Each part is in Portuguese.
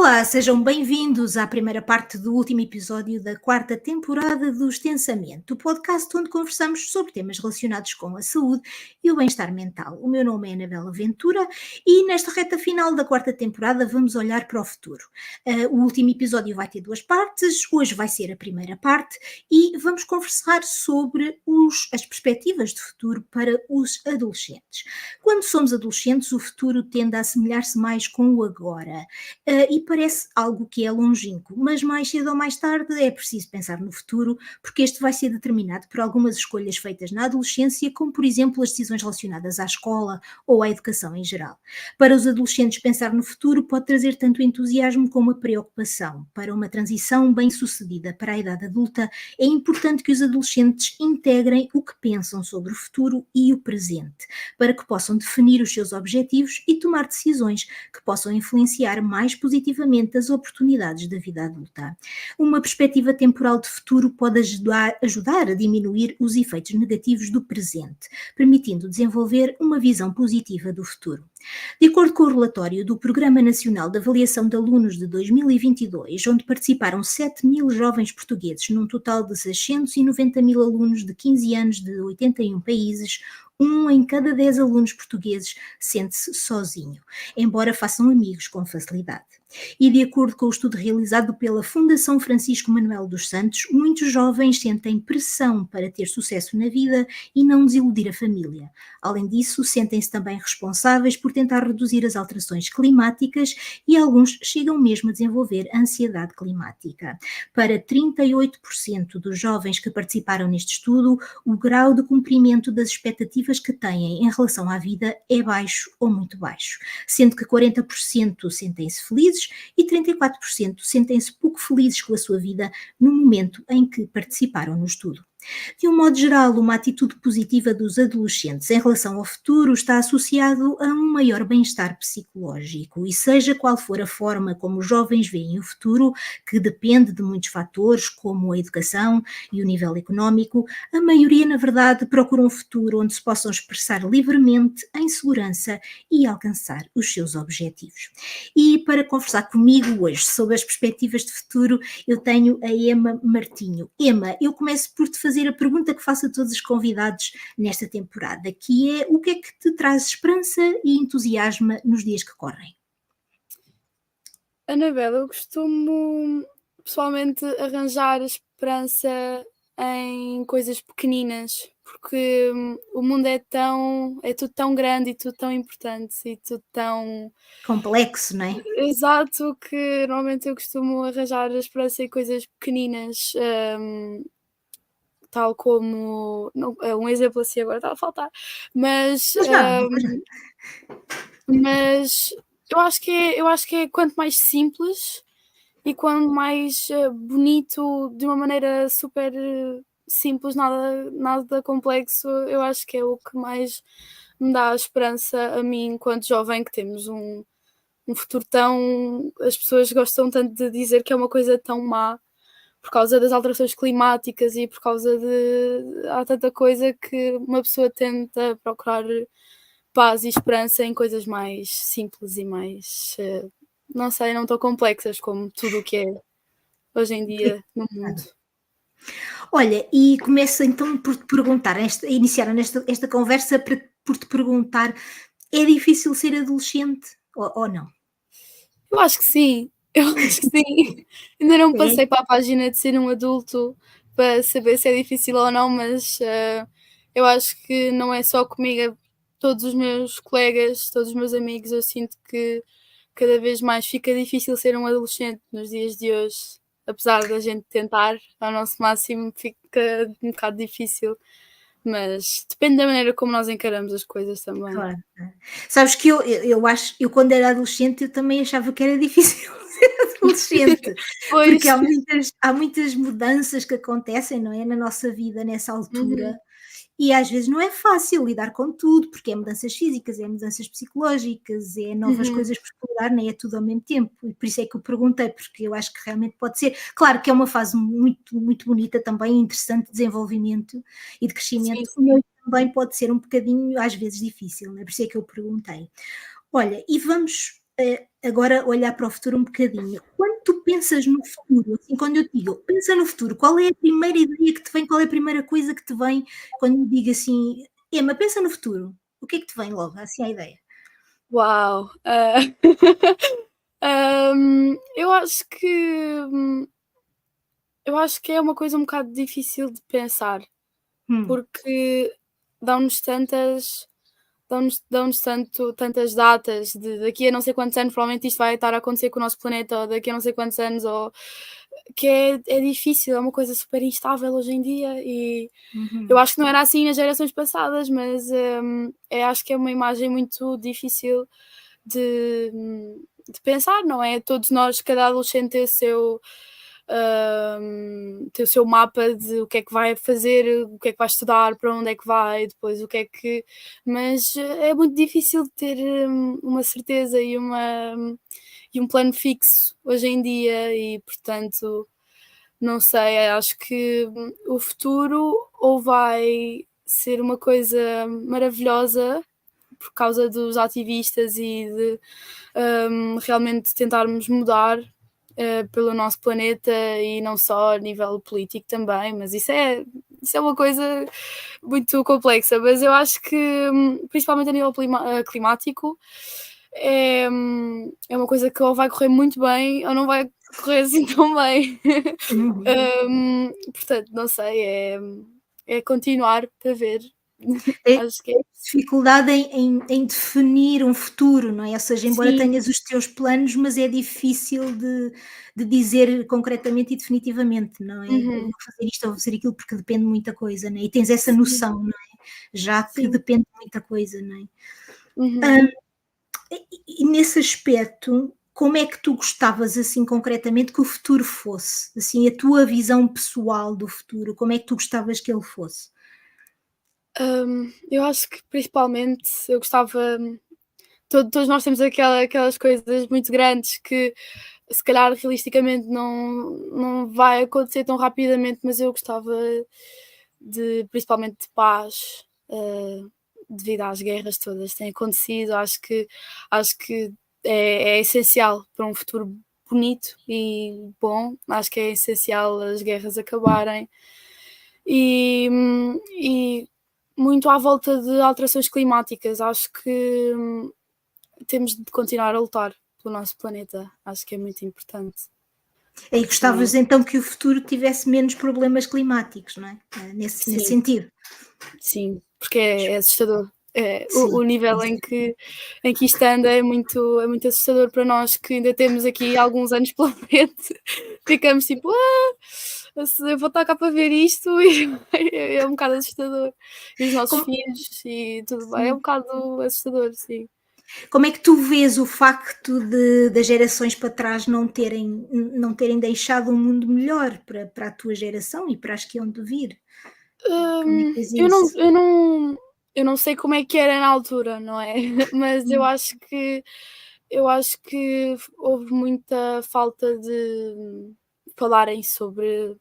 Olá, sejam bem-vindos à primeira parte do último episódio da quarta temporada do Extensamente, o podcast onde conversamos sobre temas relacionados com a saúde e o bem-estar mental. O meu nome é Anabela Ventura e nesta reta final da quarta temporada vamos olhar para o futuro. O último episódio vai ter duas partes, hoje vai ser a primeira parte e vamos conversar sobre as perspectivas de futuro para os adolescentes. Quando somos adolescentes, o futuro tende a assemelhar-se mais com o agora. E parece algo que é longínquo, mas mais cedo ou mais tarde é preciso pensar no futuro, porque este vai ser determinado por algumas escolhas feitas na adolescência, como por exemplo as decisões relacionadas à escola ou à educação em geral. Para os adolescentes, pensar no futuro pode trazer tanto entusiasmo como a preocupação. Para uma transição bem-sucedida para a idade adulta, é importante que os adolescentes integrem o que pensam sobre o futuro e o presente, para que possam definir os seus objetivos e tomar decisões que possam influenciar mais positivamente as oportunidades da vida adulta. Uma perspectiva temporal de futuro pode ajudar a diminuir os efeitos negativos do presente, permitindo desenvolver uma visão positiva do futuro. De acordo com o relatório do Programa Nacional de Avaliação de Alunos de 2022, onde participaram 7.000 jovens portugueses num total de 690.000 alunos de 15 anos de 81 países, 1 em cada 10 alunos portugueses sente-se sozinho, embora façam amigos com facilidade. E de acordo com o estudo realizado pela Fundação Francisco Manuel dos Santos, muitos jovens sentem pressão para ter sucesso na vida e não desiludir a família. Além disso, sentem-se também responsáveis por tentar reduzir as alterações climáticas e alguns chegam mesmo a desenvolver ansiedade climática. Para 38% dos jovens que participaram neste estudo, o grau de cumprimento das expectativas que têm em relação à vida é baixo ou muito baixo, sendo que 40% sentem-se felizes e 34% sentem-se pouco felizes com a sua vida no momento em que participaram no estudo. De um modo geral, uma atitude positiva dos adolescentes em relação ao futuro está associado a um maior bem-estar psicológico e seja qual for a forma como os jovens veem o futuro, que depende de muitos fatores como a educação e o nível económico, a maioria, na verdade, procura um futuro onde se possam expressar livremente, em segurança e alcançar os seus objetivos. E para conversar comigo hoje sobre as perspectivas de futuro, eu tenho a Emma Martinho. Emma, eu começo por te fazer a pergunta que faço a todos os convidados nesta temporada, que é: o que é que te traz esperança e entusiasmo nos dias que correm? Anabela, eu costumo pessoalmente arranjar esperança em coisas pequeninas, porque o mundo é tudo tão grande e tudo tão importante e tudo tão Complexo, não é? exato, que normalmente eu costumo arranjar esperança em coisas pequeninas, tal como um exemplo assim agora está a faltar, mas, Mas não, mas eu acho que é quanto mais simples e quanto mais bonito, de uma maneira super simples, nada complexo, eu acho que é o que mais me dá esperança a mim, enquanto jovem, que temos um futuro tão. As pessoas gostam tanto de dizer que é uma coisa tão má por causa das alterações climáticas e por causa de. Há tanta coisa que uma pessoa tenta procurar paz e esperança em coisas mais simples e mais. Não sei, não tão complexas como tudo o que é hoje em dia no mundo. olha, e começo então por te perguntar, iniciar esta conversa por te perguntar: é difícil ser adolescente ou não? Eu acho que sim, eu acho que sim. Ainda não É? passei para a página de ser um adulto para saber se é difícil ou não, mas eu acho que não é só comigo, todos os meus colegas, todos os meus amigos, eu sinto que cada vez mais fica difícil ser um adolescente nos dias de hoje. Apesar da gente tentar ao nosso máximo, fica um bocado difícil, mas depende da maneira como nós encaramos as coisas também. Claro. Sabes que eu acho, eu quando era adolescente eu também achava que era difícil ser adolescente, porque Pois. há muitas mudanças que acontecem, não é, na nossa vida nessa Uhum. altura, e às vezes não é fácil lidar com tudo, porque é mudanças físicas, é mudanças psicológicas, é novas Uhum. coisas por explorar, nem é tudo ao mesmo tempo, e por isso é que eu perguntei, porque eu acho que realmente pode ser, claro que é uma fase muito, muito bonita também, interessante de desenvolvimento e de Sim, crescimento, sim. mas também pode ser um bocadinho, às vezes, difícil, não é? Por isso é que eu perguntei. Olha, e vamos agora olhar para o futuro um bocadinho. Quando tu pensas no futuro, assim, quando eu te digo: "Pensa no futuro", qual é a primeira ideia que te vem? Qual é a primeira coisa que te vem quando eu digo assim: "Emma, pensa no futuro", o que é que te vem logo, assim, à ideia? Uau! Eu acho que é uma coisa um bocado difícil de pensar, Hum, porque dão-nos tantas dão-nos tantas datas de daqui a não sei quantos anos provavelmente isto vai estar a acontecer com o nosso planeta, ou daqui a não sei quantos anos, ou que é difícil, é uma coisa super instável hoje em dia e eu uhum. acho que não era assim nas gerações passadas, mas, acho que é uma imagem muito difícil de de pensar, não é? Todos nós, cada adolescente tem o seu mapa de o que é que vai fazer, o que é que vai estudar, para onde é que vai, depois o que é que mas é muito difícil ter, uma certeza e um plano fixo hoje em dia e, portanto, não sei, acho que o futuro ou vai ser uma coisa maravilhosa por causa dos ativistas e de, realmente tentarmos mudar, pelo nosso planeta e não só a nível político também, mas isso é uma coisa muito complexa, mas eu acho que, principalmente a nível climático, é uma coisa que ou vai correr muito bem ou não vai correr assim tão bem. Uhum. Portanto, não sei, é continuar para ver. É Acho que é isso. dificuldade em definir um futuro, não é? Ou seja, embora Sim, tenhas os teus planos, mas é difícil de dizer concretamente e definitivamente, não é? Eu vou uhum, fazer isto ou vou fazer aquilo, porque depende de muita coisa, não é? E tens essa sim, noção, não é? Já que sim, depende de muita coisa, não é? uhum. E nesse aspecto, como é que tu gostavas, assim, concretamente, que o futuro fosse? Assim, a tua visão pessoal do futuro, como é que tu gostavas que ele fosse? Eu acho que principalmente eu gostava todos nós temos aquelas coisas muito grandes que se calhar realisticamente não vai acontecer tão rapidamente, mas eu gostava de principalmente de paz, devido às guerras todas que têm acontecido, acho que é essencial para um futuro bonito e bom, acho que é essencial as guerras acabarem e muito à volta de alterações climáticas, acho que temos de continuar a lutar pelo nosso planeta, acho que é muito importante. E E gostavas então que o futuro tivesse menos problemas climáticos, não é? Nesse sim, sentido. sim, porque é assustador. O Sim, nível sim, em que isto anda é muito assustador para nós que ainda temos aqui alguns anos pela frente. Ficamos tipo: se eu vou estar cá para ver isto", e é um bocado assustador. E os nossos como filhos e tudo bem, é um sim. bocado assustador, sim. Como é que tu vês o facto de das gerações para trás não terem deixado um mundo melhor para a tua geração e para as que hão de vir? Como é que vês Eu não isso? eu não eu não sei como é que era na altura, não é? Mas eu Hum, acho que eu acho que houve muita falta de falarem sobre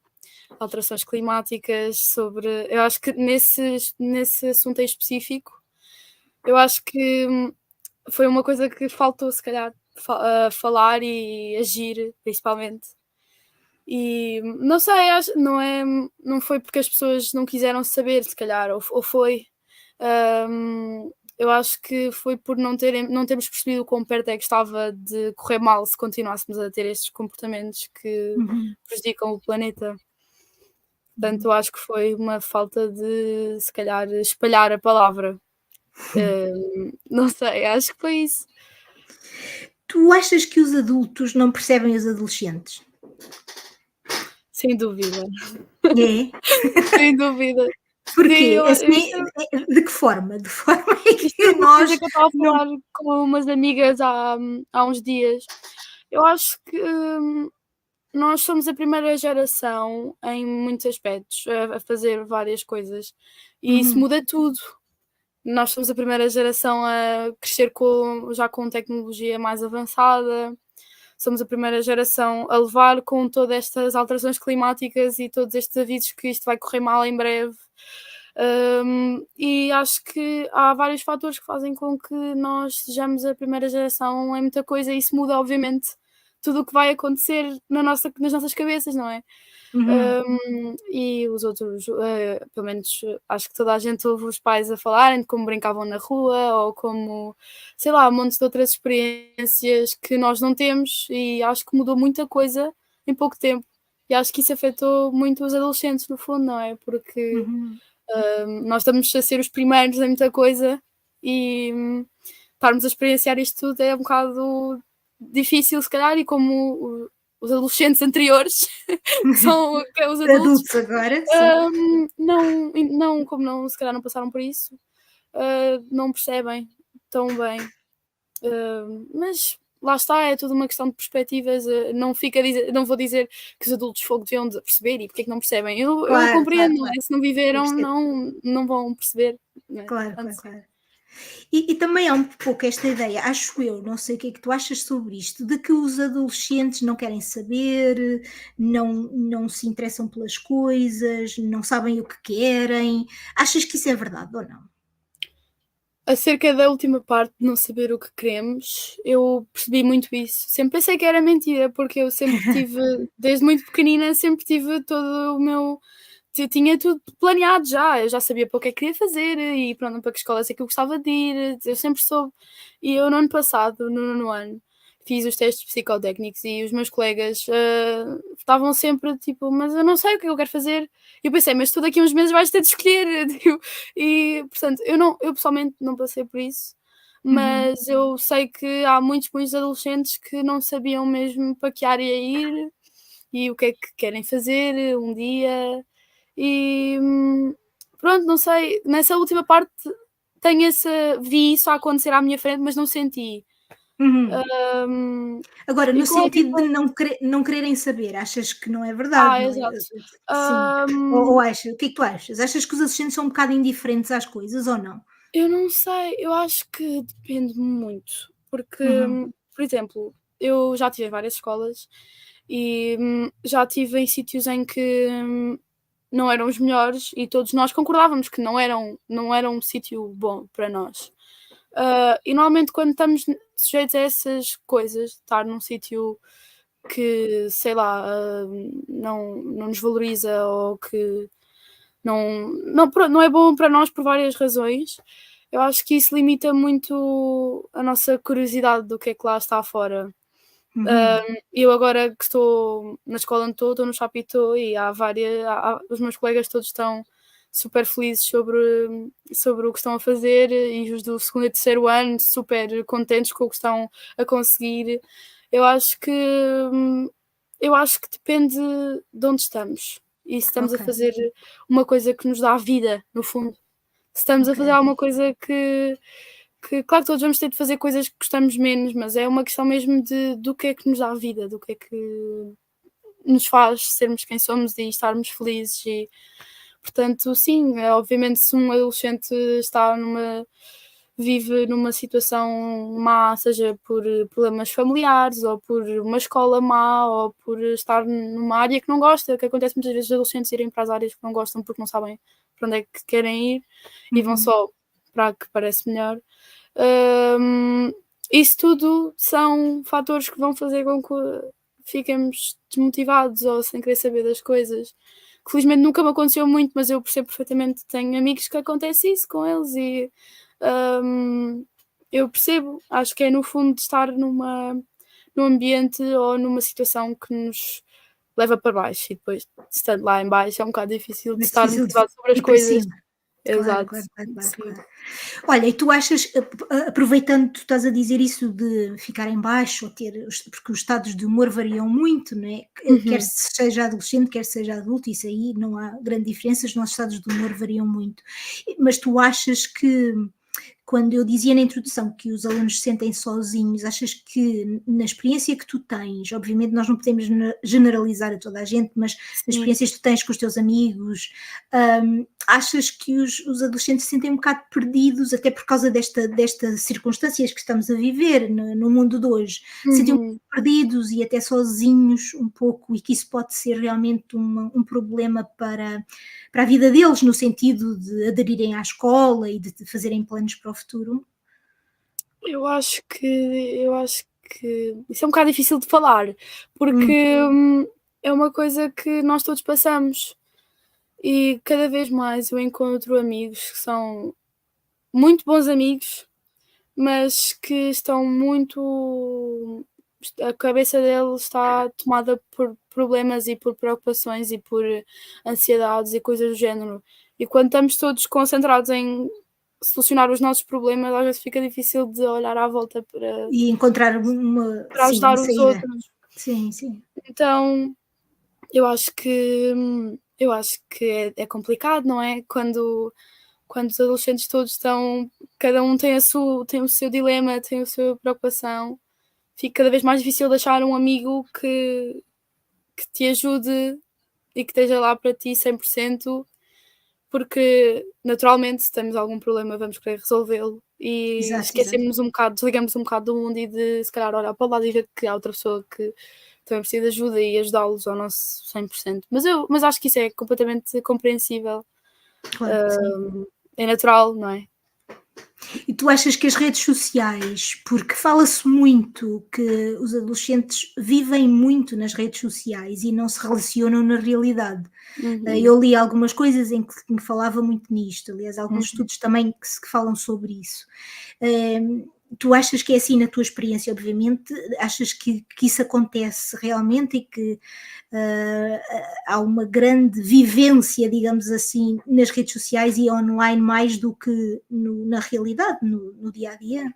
alterações climáticas, sobre eu acho que nesse assunto em específico, eu acho que foi uma coisa que faltou se calhar falar e agir principalmente. E não sei, não foi porque as pessoas não quiseram saber, se calhar, ou foi. Eu acho que foi por não termos percebido o quão perto é que estava de correr mal se continuássemos a ter estes comportamentos que uhum, prejudicam o planeta. Portanto, uhum. eu acho que foi uma falta de, se calhar, espalhar a palavra. Não sei, acho que foi isso. Tu achas que os adultos não percebem os adolescentes? Sem dúvida, É? sem dúvida. Sim, Porquê? eu Assim, isto de que forma? De forma é Isto é que uma coisa nós que eu estava a não falar com umas amigas há uns dias. Eu acho que, nós somos a primeira geração em muitos aspectos a fazer várias coisas e isso uhum. muda tudo. Nós somos a primeira geração a crescer já com tecnologia mais avançada, somos a primeira geração a levar com todas estas alterações climáticas e todos estes avisos que isto vai correr mal em breve. E acho que há vários fatores que fazem com que nós sejamos a primeira geração em muita coisa, e isso muda, obviamente, tudo o que vai acontecer nas nossas cabeças, não é? Uhum. E os outros, pelo menos acho que toda a gente ouve os pais a falarem de como brincavam na rua ou como, sei lá, um monte de outras experiências que nós não temos, e acho que mudou muita coisa em pouco tempo. E acho que isso afetou muito os adolescentes, no fundo, não é? Porque Uhum. nós estamos a ser os primeiros em muita coisa e estarmos a experienciar isto tudo é um bocado difícil, se calhar, e como os adolescentes anteriores, que são os adultos, Adultos agora, sim. não, como não, se calhar não passaram por isso, não percebem tão bem. Mas lá está, é tudo uma questão de perspectivas. Não vou dizer que os adultos fogo deviam de perceber e porque é que não percebem. Eu Claro, claro, compreendo, não claro. é? Se não Eu viveram, percebo. não vão perceber, não é? Claro, Portanto, claro, claro. E também há um pouco esta ideia, acho eu, não sei o que é que tu achas sobre isto, de que os adolescentes não querem saber, não se interessam pelas coisas, não sabem o que querem. Achas que isso é verdade ou não? acerca da última parte de não saber o que queremos, eu percebi muito isso. Sempre pensei que era mentira, porque eu sempre tive, desde muito pequenina, sempre tive todo o meu. Tinha tudo planeado já, eu já sabia para o que é que queria fazer e pronto, para que escolas é que eu gostava de ir, eu sempre soube. E eu no ano passado, no nono ano, fiz os testes psicotécnicos e os meus colegas estavam sempre tipo, mas eu não sei o que é que eu quero fazer. E eu pensei, mas tu daqui a uns meses vais ter de escolher. Tipo, e portanto, eu pessoalmente não passei por isso, Uhum, mas eu sei que há muitos adolescentes que não sabiam mesmo para que área ir e o que é que querem fazer um dia. E pronto, não sei, nessa última parte vi isso a acontecer à minha frente, mas não senti. uhum. Hum, Agora, e no qual é que sentido de não quererem saber, achas que não é verdade, não é? exato. Sim. Ou Hum, achas, o que é que tu achas? Achas que os adolescentes são um bocado indiferentes às coisas ou não? eu não sei, eu acho que depende muito, porque, Uhum, por exemplo, eu já tive em várias escolas e, já estive em sítios em que, não eram os melhores e todos nós concordávamos que não eram um sítio bom para nós. E normalmente quando estamos sujeitos a essas coisas, de estar num sítio que, sei lá, não nos valoriza ou que não é bom para nós por várias razões, eu acho que isso limita muito a nossa curiosidade do que é que lá está fora. uhum. Eu agora que estou na escola onde estou no Chapitão e os meus colegas todos estão super felizes sobre o que estão a fazer e os do segundo e terceiro ano super contentes com o que estão a conseguir. Eu acho que eu acho que depende de onde estamos e se estamos a Ok, fazer uma coisa que nos dá vida, no fundo. Se estamos a ok. fazer alguma coisa que claro que todos vamos ter de fazer coisas que gostamos menos, mas é uma questão mesmo do que é que nos dá vida, do que é que nos faz sermos quem somos e estarmos felizes e, portanto, sim, obviamente se um adolescente vive numa situação má, seja por problemas familiares ou por uma escola má ou por estar numa área que não gosta, que acontece muitas vezes os adolescentes irem para as áreas que não gostam porque não sabem para onde é que querem ir e vão Uhum. só para a que parece melhor. Hum, isso tudo são fatores que vão fazer com que fiquemos desmotivados ou sem querer saber das coisas. Felizmente nunca me aconteceu muito, mas eu percebo perfeitamente. Tenho amigos que acontece isso com eles e hum, eu percebo. Acho que é no fundo de estar num ambiente ou numa situação que nos leva para baixo e depois, estando lá em baixo, é um bocado difícil de É estar difícil de motivado sobre as ir para coisas. cima. Claro, Exato, claro, claro, claro, sim. claro. Olha, e tu achas, aproveitando que tu estás a dizer isso de ficar em baixo ou porque os estados de humor variam muito, não é? Quer Uhum. seja adolescente, quer seja adulto, isso aí não há grande diferença, os nossos estados de humor variam muito. Mas tu achas que quando eu dizia na introdução que os alunos se sentem sozinhos, achas que na experiência que tu tens, obviamente nós não podemos generalizar a toda a gente, mas nas Sim. experiências que tu tens com os teus amigos, achas que os adolescentes se sentem um bocado perdidos, até por causa destas circunstâncias que estamos a viver no mundo de hoje, sentem um Uhum. pouco perdidos e até sozinhos um pouco, e que isso pode ser realmente um problema para a vida deles, no sentido de aderirem à escola e de fazerem planos para o futuro? Eu acho que isso é um bocado difícil de falar, porque, Hum, é uma coisa que nós todos passamos e cada vez mais eu encontro amigos que são muito bons amigos, mas que estão muito a cabeça deles está tomada por problemas e por preocupações e por ansiedades e coisas do género. E quando estamos todos concentrados em solucionar os nossos problemas, às vezes fica difícil de olhar à volta para e encontrar uma, para sim, uma ajudar os saída. outros. Sim, sim. Então, eu acho que é complicado, não é? Quando os adolescentes todos estão, cada um tem o seu dilema, tem a sua preocupação, fica cada vez mais difícil de achar um amigo que te ajude e que esteja lá para ti 100%, porque naturalmente se temos algum problema vamos querer resolvê-lo e Exato, exato. esquecemos um bocado, desligamos um bocado do mundo e de se calhar olhar para o lado e ver que há outra pessoa que também precisa de ajuda e ajudá-los ao nosso 100%. Mas acho que isso é completamente compreensível, Claro que sim. é natural, não é? E tu achas que as redes sociais, porque fala-se muito que os adolescentes vivem muito nas redes sociais e não se relacionam na realidade. Uhum, Eu li algumas coisas em que falava muito nisto, aliás, alguns uhum. estudos também que falam sobre isso. Tu achas que é assim na tua experiência, obviamente? Achas que isso acontece realmente e que uh, há uma grande vivência, digamos assim, nas redes sociais e online mais do que na realidade, no dia a dia?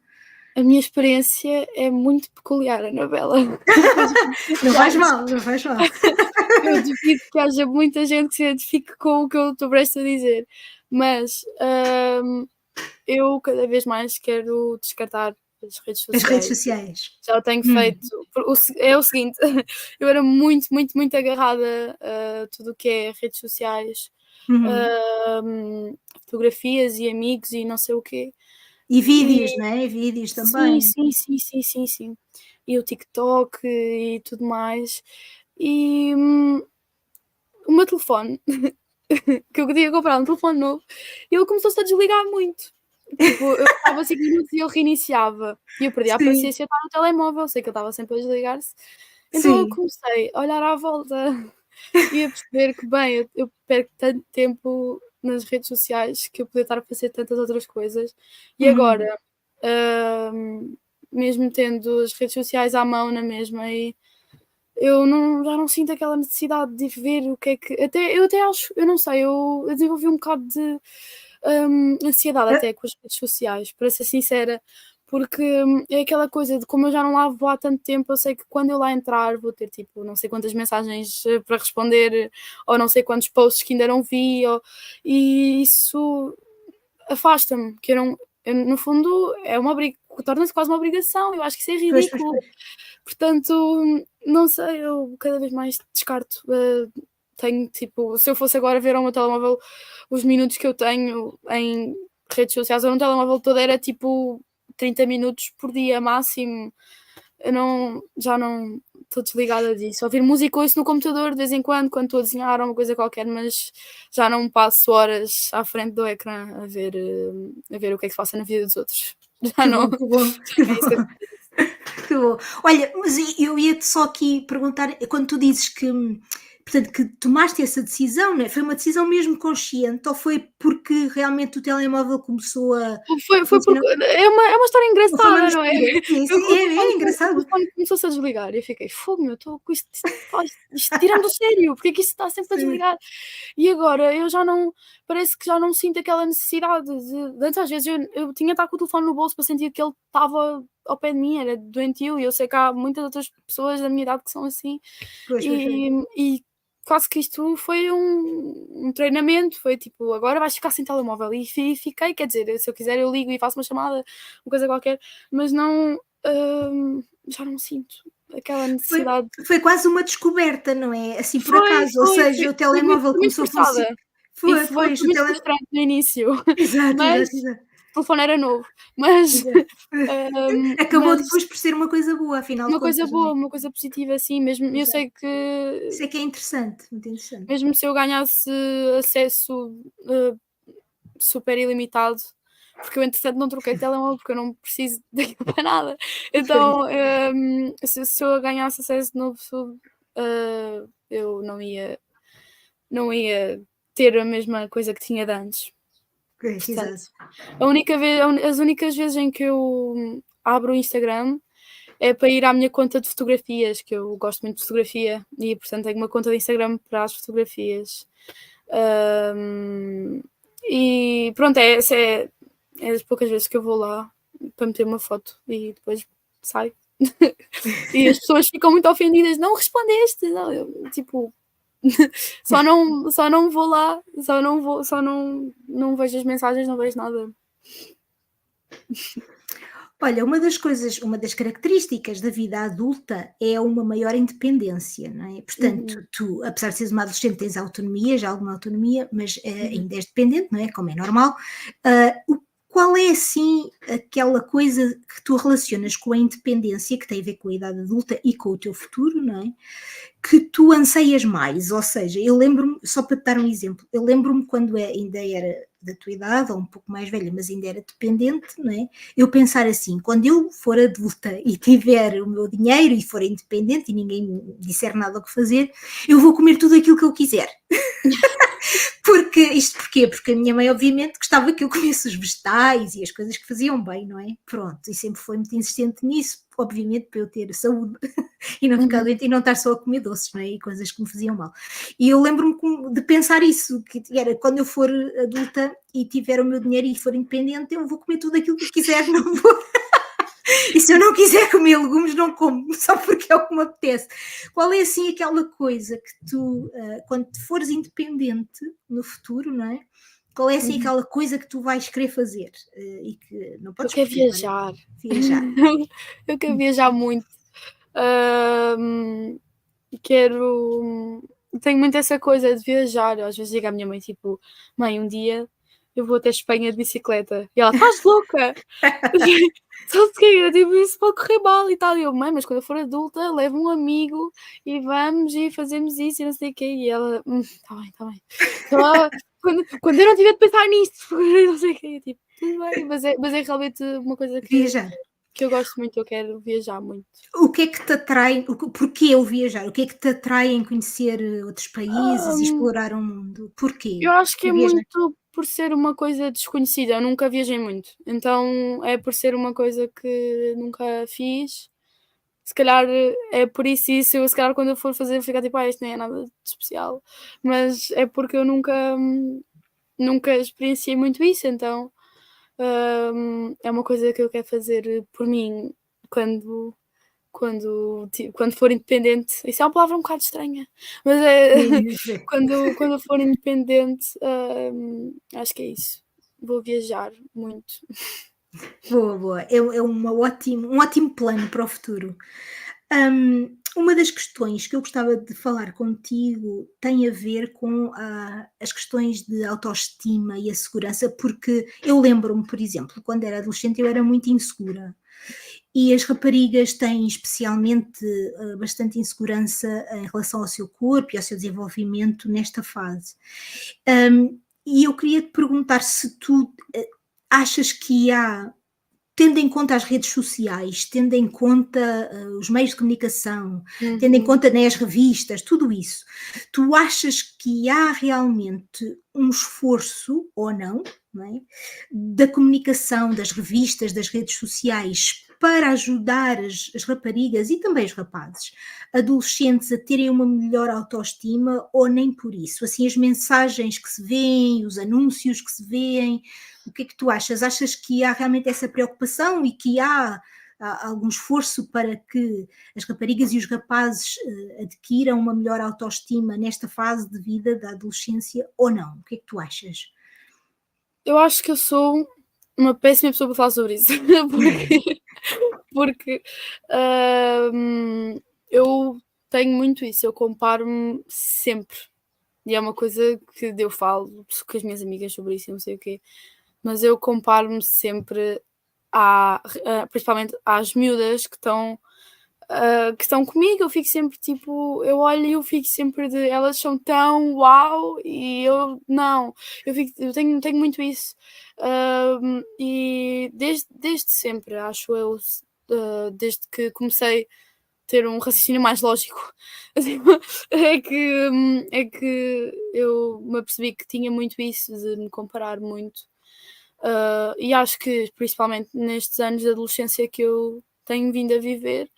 A minha experiência é muito peculiar, Anabela, com as redes Não faz sociais. mal, não faz mal. Eu duvido que haja muita gente que se identifique com o que eu estou prestes a dizer, mas, eu cada vez mais quero descartar as redes As redes sociais. sociais. Já o tenho Hum, feito. É o seguinte, eu era muito, muito, muito agarrada a tudo o que é redes sociais, uhum. fotografias e amigos e não sei o quê. E E vídeos, não é? E vídeos sim, também. sim, sim, sim, sim, sim. E o TikTok e tudo mais. E, o meu telefone, que eu queria comprar um telefone novo, ele começou-se a desligar muito. Tipo, eu estava 5 minutos e ele reiniciava. E eu perdia a Sim, paciência de estar no telemóvel, sei que ele estava sempre a desligar-se. Então eu sim. comecei a olhar à volta e a perceber que, bem, eu perco tanto tempo nas redes sociais que eu podia estar a fazer tantas outras coisas. E Uhum. agora, mesmo tendo as redes sociais à mão na mesma e eu já não sinto aquela necessidade de ver o que é que eu até acho, eu não sei, eu desenvolvi um bocado de, ansiedade Ah, até com as redes sociais, para ser sincera, porque, é aquela coisa de como eu já não lá vou há tanto tempo, eu sei que quando eu lá entrar vou ter, tipo, não sei quantas mensagens, para responder, ou não sei quantos posts que ainda não vi, e isso afasta-me, que eu no fundo é uma torna-se quase uma obrigação, eu acho que isso é pois, pois, ridículo. pois. Portanto, não sei, eu cada vez mais descarto. Tenho tipo, se eu fosse agora ver ao meu telemóvel os minutos que eu tenho em redes sociais, ou no telemóvel todo era tipo 30 minutos por dia máximo. Já não estou desligada disso. Ouvir música ouço no computador de vez em quando estou a desenhar ou uma coisa qualquer, mas já não passo horas à frente do ecrã a ver o que é que se passa na vida dos outros. Já Que não, bom, que bom, que é isso que bom. Que bom. Olha, mas eu ia-te só aqui perguntar, quando tu dizes que, portanto, que tomaste essa decisão, né? Foi uma decisão mesmo consciente ou foi porque realmente o telemóvel começou a Foi funcionar? porque é uma história Ou foi uma engraçada, não é? mistura? Sim, Eu sim, é o engraçado. telefone começou-se a desligar e eu fiquei: "Fogo meu, estou com isto tira-me do sério, porque é que isto está sempre a Sim, desligar?" E agora eu já não parece que já não sinto aquela necessidade de antes às vezes eu tinha de estar com o telefone no bolso para sentir que ele estava ao pé de mim, era doentio e eu sei que há muitas outras pessoas da minha idade que são assim, pois, pois, pois. e quase que isto foi um treinamento, foi tipo, agora vais ficar sem telemóvel, e fiquei, quer dizer, se eu quiser eu ligo e faço uma chamada, uma coisa qualquer, mas não, já não sinto aquela Foi, necessidade. foi quase uma descoberta, não é? Assim por Foi, acaso, ou foi, seja, foi, o foi muito, telemóvel foi muito começou a funcionar. forçada, e Foi, foi, pois, foi muito frustrante no início, Exato, mas exato, exato. o telefone era novo, mas, exato. Acabou mas depois por ser uma coisa boa, afinal de uma coisa contas, não é? boa, uma coisa positiva, assim, mesmo, eu Exato. sei que Isso é que é interessante, muito interessante. mesmo se eu ganhasse acesso super ilimitado, porque eu entretanto não troquei de telemóvel porque eu não preciso daquilo para nada. Então, se eu ganhasse acesso de novo, eu não ia ter a mesma coisa que tinha de antes. Pois, Portanto, exato. as únicas vezes em que eu abro o Instagram é para ir à minha conta de fotografias, que eu gosto muito de fotografia, e portanto tenho uma conta de Instagram para as fotografias. E pronto, é das poucas vezes que eu vou lá para meter uma foto e depois saio. E as pessoas ficam muito ofendidas, não respondeste, não, eu, tipo, só não vou lá, só não vejo as mensagens, não vejo nada. Olha, uma das características da vida adulta é uma maior independência, não é? Portanto, Uhum, tu, apesar de seres uma adolescente, tens autonomia, já alguma autonomia, mas uhum. ainda és dependente, não é? Como é normal. Qual é, assim, aquela coisa que tu relacionas com a independência, que tem a ver com a idade adulta e com o teu futuro, não é? Que tu anseias mais, ou seja, eu lembro-me, só para te dar um exemplo, eu lembro-me quando ainda era da tua idade, ou um pouco mais velha, mas ainda era dependente, não é? Eu pensar assim, quando eu for adulta e tiver o meu dinheiro e for independente e ninguém me disser nada o que fazer, eu vou comer tudo aquilo que eu quiser. Porque, isto porquê? Porque a minha mãe, obviamente, gostava que eu comesse os vegetais e as coisas que faziam bem, não é? Pronto, e sempre foi muito insistente nisso, obviamente, para eu ter saúde e não ficar Uhum. doente e não estar só a comer doces, não é? E coisas que me faziam mal. E eu lembro-me de pensar isso, que era quando eu for adulta e tiver o meu dinheiro e for independente, eu vou comer tudo aquilo que eu quiser, não vou. E se eu não quiser comer legumes, não como, só porque é o que me apetece. Qual é assim aquela coisa que tu, quando fores independente no futuro, não é? Qual é assim Uhum. aquela coisa que tu vais querer fazer e que não Eu podes quero escolher, claro, viajar. viajar. Eu quero viajar muito. Ahm, tenho muito essa coisa de viajar. Eu às vezes digo à minha mãe, tipo, mãe, um dia eu vou até Espanha de bicicleta. E ela, estás louca? Só se quer, tipo, isso pode correr mal e tal. E eu, mãe, mas quando eu for adulta, levo um amigo e vamos e fazemos isso e não sei o quê. E ela, tá bem, tá bem. Só quando eu não tiver de pensar nisto, não sei o quê. Tipo, tudo bem, mas é realmente uma coisa Viajar. que eu gosto muito, eu quero viajar muito. O que é que te atrai? Porquê o viajar? O que é que te atrai em conhecer outros países e Hum, explorar o mundo? Porquê? eu acho que Porquê é viajar? muito por ser uma coisa desconhecida, eu nunca viajei muito, então é por ser uma coisa que nunca fiz, se calhar é por isso eu se calhar quando eu for fazer vou ficar tipo: "Ah, isto nem é nada de especial", mas é porque eu nunca experienciei muito isso, então, é uma coisa que eu quero fazer por mim quando quando for independente. Isso é uma palavra um bocado estranha, mas é Sim, sim. quando eu for independente, acho que é isso. Vou viajar muito. Boa, boa. É um ótimo plano para o futuro. Uma das questões que eu gostava de falar contigo tem a ver com as questões de autoestima e a segurança, porque eu lembro-me, por exemplo, quando era adolescente, eu era muito insegura. E as raparigas têm especialmente bastante insegurança em relação ao seu corpo e ao seu desenvolvimento nesta fase. E eu queria te perguntar se tu achas que há, tendo em conta as redes sociais, tendo em conta os meios de comunicação, tendo em Uhum. conta, né, as revistas, tudo isso, tu achas que há realmente um esforço, ou não é, da comunicação, das revistas, das redes sociais, para ajudar as raparigas e também os rapazes, adolescentes, a terem uma melhor autoestima, ou nem por isso? Assim, as mensagens que se vêem, os anúncios que se vêem, o que é que tu achas? Achas que há realmente essa preocupação e que há há algum esforço para que as raparigas e os rapazes adquiram uma melhor autoestima nesta fase de vida da adolescência ou não? O que é que tu achas? Eu acho que eu sou uma péssima pessoa para falar sobre isso, porque, eu tenho muito isso, eu comparo-me sempre, e é uma coisa que eu falo com as minhas amigas sobre isso e não sei o quê, mas eu comparo-me sempre principalmente às miúdas que estão comigo, eu fico sempre tipo, eu olho e eu fico sempre de elas são tão uau e eu não, eu tenho muito isso. E desde sempre, acho eu, desde que comecei a ter um raciocínio mais lógico, assim, é que eu me apercebi que tinha muito isso de me comparar muito. E acho que principalmente nestes anos de adolescência que eu tenho vindo a viver,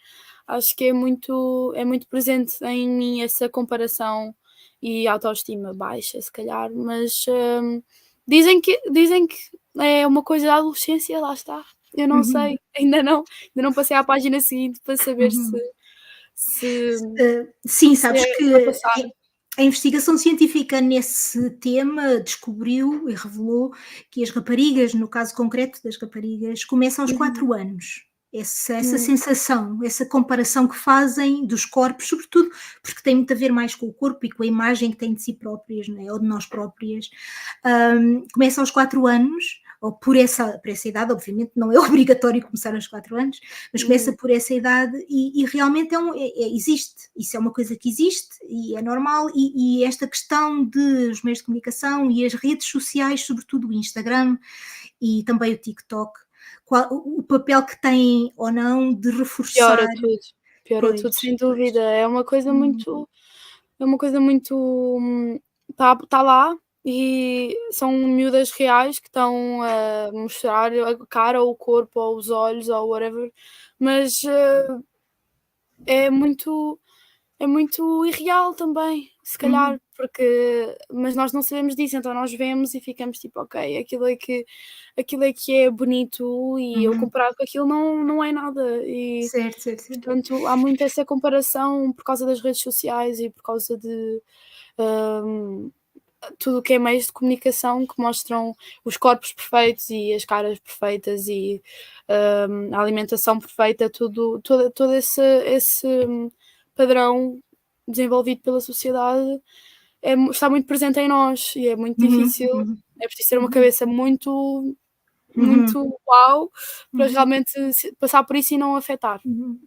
acho que é muito presente em mim essa comparação e autoestima baixa, se calhar, mas dizem que é uma coisa da adolescência, lá está. Eu não Uhum, sei, ainda não passei à página seguinte para saber se, uhum. se, Sim, se sabes é que para passar. a investigação científica nesse tema descobriu e revelou que as raparigas, no caso concreto das raparigas, começam aos Uhum, 4 anos. Essa uhum, sensação, essa comparação que fazem dos corpos, sobretudo porque tem muito a ver mais com o corpo e com a imagem que têm de si próprias, não é? Ou de nós próprias, começa aos 4 anos, ou por essa idade, obviamente não é obrigatório começar aos 4 anos, mas começa uhum. por essa idade e realmente existe, isso é uma coisa que existe e é normal, e esta questão dos meios de comunicação e as redes sociais, sobretudo o Instagram e também o TikTok, o papel que têm ou não de Piora reforçar, tudo, piora pois, tudo sem pois. dúvida. Hum, É uma coisa muito tá lá e são miúdas reais que estão a mostrar a cara ou o corpo ou os olhos ou whatever, mas, é muito é muito irreal também, se uhum, calhar, mas nós não sabemos disso, então nós vemos e ficamos tipo: "Ok, aquilo é que é bonito e eu uhum. comparado com aquilo não é nada", e Certo, certo, certo. portanto há muito essa comparação por causa das redes sociais e por causa de, hum, tudo o que é meios de comunicação que mostram os corpos perfeitos e as caras perfeitas e, a alimentação perfeita, todo esse padrão desenvolvido pela sociedade está muito presente em nós e é muito Uhum, difícil, uhum, é preciso ter uma uhum, cabeça muito, uhum, muito uau para uhum. realmente passar por isso e não afetar, Uhum.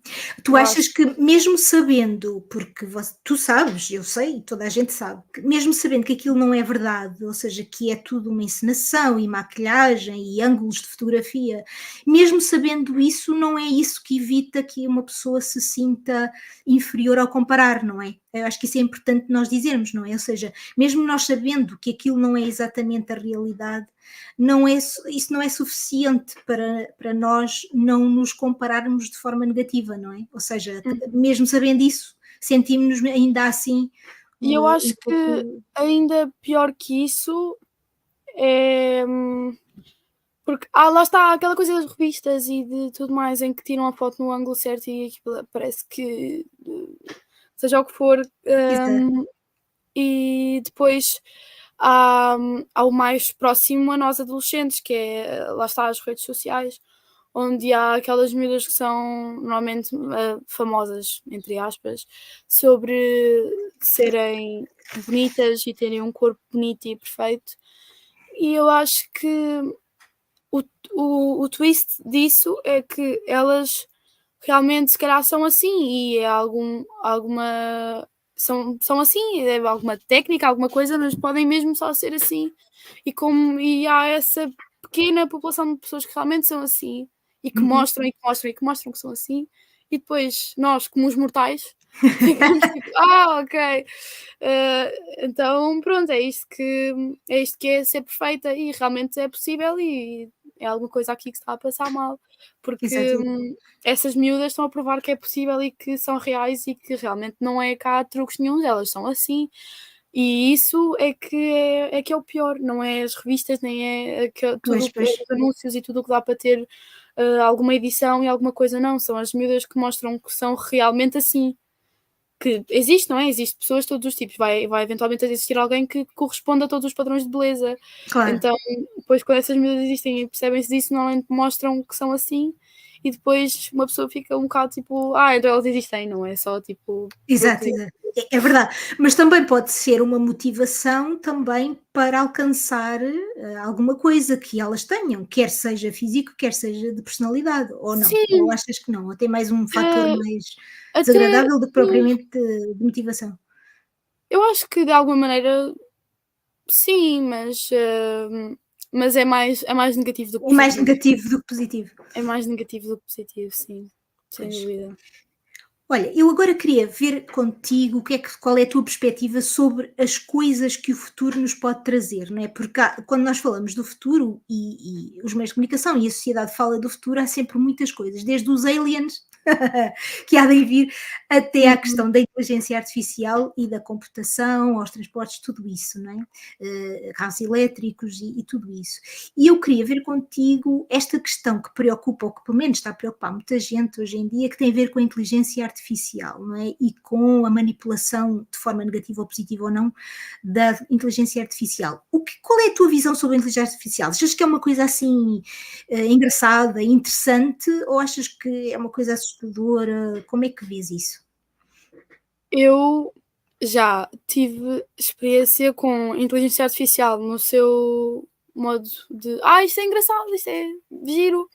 Tu eu achas acho. que mesmo sabendo, porque tu sabes, eu sei, toda a gente sabe, que mesmo sabendo que aquilo não é verdade, ou seja, que é tudo uma encenação e maquilhagem e ângulos de fotografia, mesmo sabendo isso, não é isso que evita que uma pessoa se sinta inferior ao comparar, não é? Eu acho que isso é importante nós dizermos, não é? Ou seja, mesmo nós sabendo que aquilo não é exatamente a realidade, isso não é suficiente para nós não nos compararmos de forma negativa, não é? Ou seja, Uhum. mesmo sabendo isso, sentimos-nos ainda assim E eu um acho que pouco. ainda pior que isso é, porque lá está aquela coisa das revistas e de tudo mais em que tiram a foto no ângulo certo e aquilo parece que, seja o que for, Exato. e depois há o mais próximo a nós adolescentes, que é, lá está, as redes sociais, onde há aquelas miúdas que são normalmente, famosas, entre aspas, sobre serem bonitas e terem um corpo bonito e perfeito. E eu acho que o o twist disso é que elas realmente se calhar são assim e é alguma são assim, é alguma técnica, alguma coisa, mas podem mesmo só ser assim. E há essa pequena população de pessoas que realmente são assim e que Uhum. mostram, e que mostram, e que mostram que são assim, e depois nós, como os mortais, ficamos tipo: "Ah, ok, então pronto, é isto que é ser perfeita", e realmente é possível e é alguma coisa aqui que se está a passar mal, porque, Exato. essas miúdas estão a provar que é possível e que são reais e que realmente não é cá truques nenhuns, elas são assim. E isso é que é o pior, não é as revistas, nem é Pois, tudo pois. os anúncios e tudo o que dá para ter, alguma edição e alguma coisa não. São as miúdas que mostram que são realmente assim. Que existe, não é? Existem pessoas de todos os tipos. Vai eventualmente existir alguém que corresponda a todos os padrões de beleza. Claro. Então, depois quando essas miúdas existem e percebem-se disso, normalmente mostram que são assim. E depois uma pessoa fica um bocado tipo, então elas existem, não é só tipo... Exato, é verdade. Mas também pode ser uma motivação também para alcançar alguma coisa que elas tenham, quer seja físico, quer seja de personalidade, ou não? Sim, Ou achas que não? Ou tem mais um fator eh, mais até... desagradável do que propriamente de motivação? Eu acho que de alguma maneira sim, mas é mais negativo do que É mais positivo. negativo do que positivo. É mais negativo do que positivo, sim, sem Pois. dúvida. Olha, eu agora queria ver contigo qual é a tua perspectiva sobre as coisas que o futuro nos pode trazer, não é? Porque quando nós falamos do futuro e os meios de comunicação e a sociedade fala do futuro, há sempre muitas coisas, desde os aliens que há de vir até à Uhum. questão da inteligência artificial e da computação, aos transportes, tudo isso, não é? Carros elétricos e tudo isso. E eu queria ver contigo esta questão que preocupa, ou que pelo menos está a preocupar muita gente hoje em dia, que tem a ver com a inteligência artificial, não é? E com a manipulação, de forma negativa ou positiva ou não, da inteligência artificial. Qual é a tua visão sobre a inteligência artificial? Achas que é uma coisa assim engraçada, interessante, ou achas que é uma coisa assustadora? Como é que vês isso? Eu já tive experiência com inteligência artificial no seu modo de: isto é engraçado, isto é giro".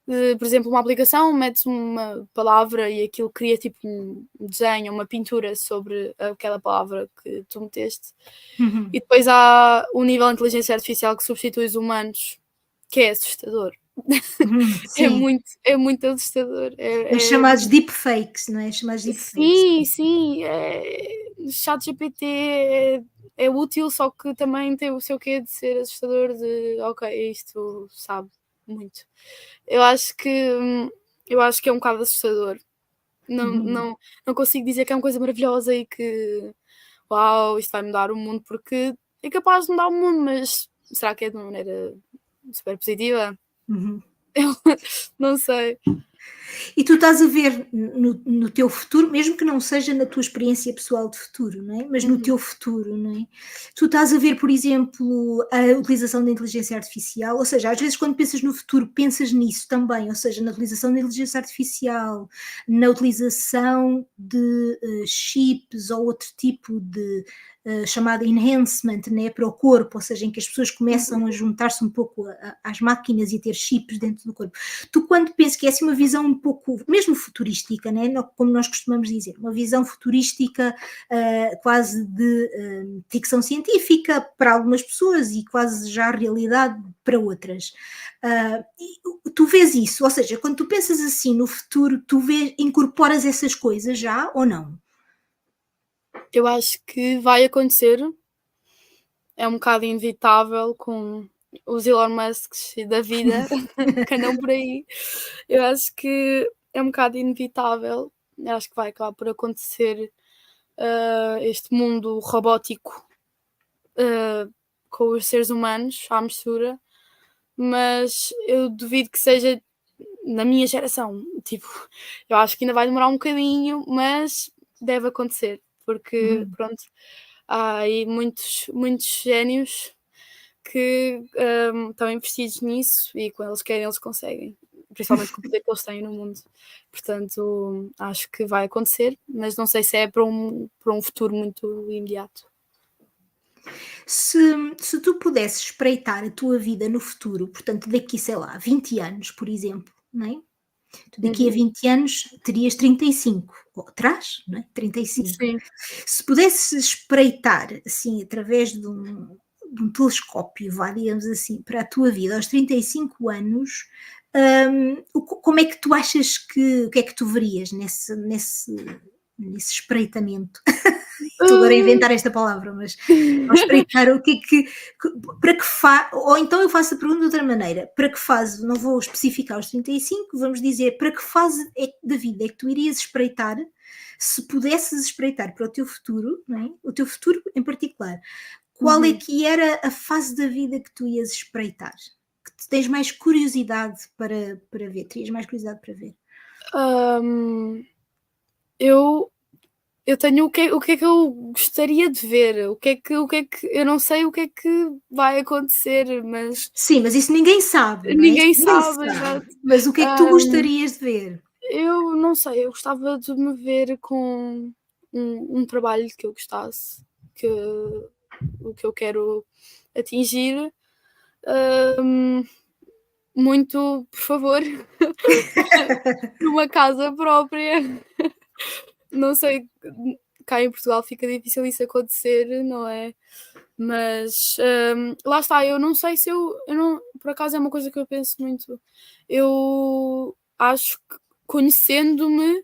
Por exemplo, uma aplicação, metes uma palavra e aquilo cria tipo um desenho, uma pintura sobre aquela palavra que tu meteste. Uhum. E depois há o nível de inteligência artificial que substitui os humanos, que é assustador. Sim, É muito assustador. os chamados deepfakes, não é? Os chamados deepfakes. Sim, sim, ChatGPT é útil, só que também tem o seu quê de ser assustador, de ok, isto sabe muito. Eu acho que eu acho que é um bocado assustador. Não Uhum. não não consigo dizer que é uma coisa maravilhosa e que: "Uau, isto vai mudar o mundo", porque é capaz de mudar o mundo, mas será que é de uma maneira super positiva? Uhum. Eu não sei. E tu estás a ver no teu futuro, mesmo que não seja na tua experiência pessoal de futuro, não é? Mas no Uhum. teu futuro, não é? Tu estás a ver, por exemplo, a utilização da inteligência artificial, ou seja, às vezes quando pensas no futuro, pensas nisso também, ou seja, na utilização da inteligência artificial, na utilização de chips ou outro tipo de chamada enhancement, né, para o corpo, ou seja, em que as pessoas começam a juntar-se um pouco às máquinas e a ter chips dentro do corpo. Tu quando pensas que é assim uma visão um pouco, mesmo futurística, né? Como nós costumamos dizer, uma visão futurística quase de ficção científica para algumas pessoas e quase já realidade para outras. Tu vês isso, ou seja, quando tu pensas assim no futuro, incorporas essas coisas já ou não? Eu acho que vai acontecer, é um bocado inevitável com os Elon Musks da vida que andam por aí. Eu acho que é um bocado inevitável, eu acho que vai acabar por acontecer, este mundo robótico, ah, com os seres humanos à mistura, mas eu duvido que seja na minha geração. Tipo, eu acho que ainda vai demorar um bocadinho, mas deve acontecer, porque Uhum. pronto, há aí muitos génios que, estão investidos nisso e quando eles querem eles conseguem, principalmente com o poder que eles têm no mundo. Portanto, acho que vai acontecer, mas não sei se é para um futuro muito imediato. Se tu pudesses espreitar a tua vida no futuro, portanto, daqui, sei lá, 20 anos, por exemplo, não é? Tu daqui a Uhum. 20 anos terias 35, ou terás, não é? 35. Sim. Se pudesses espreitar, assim, através de um telescópio, vá, digamos assim, para a tua vida aos 35 anos, como é que tu achas o que é que tu verias nesse espreitamento? Estou agora a inventar esta palavra, mas ao espreitar o para que faz, ou então eu faço a pergunta de outra maneira, para que fase, não vou especificar os 35, vamos dizer, para que fase da vida é que tu irias espreitar, se pudesses espreitar para o teu futuro, não é? O teu futuro em particular, qual é Uhum. que era a fase da vida que tu ias espreitar? que tens mais curiosidade para ver? Terias mais curiosidade para ver? Eu tenho o que é que eu gostaria de ver, o que é que eu não sei o que é que vai acontecer, mas Sim, mas isso ninguém sabe, não é? ninguém Ninguém sabe, sabe. exato. Mas o que é que tu gostarias de ver? Eu não sei, eu gostava de me ver com um trabalho que eu gostasse, o que eu quero atingir. Muito, por favor, numa casa própria. Não sei, cá em Portugal fica difícil isso acontecer, não é? Mas lá está, eu não sei se eu não, por acaso é uma coisa que eu penso muito. Eu acho que conhecendo-me,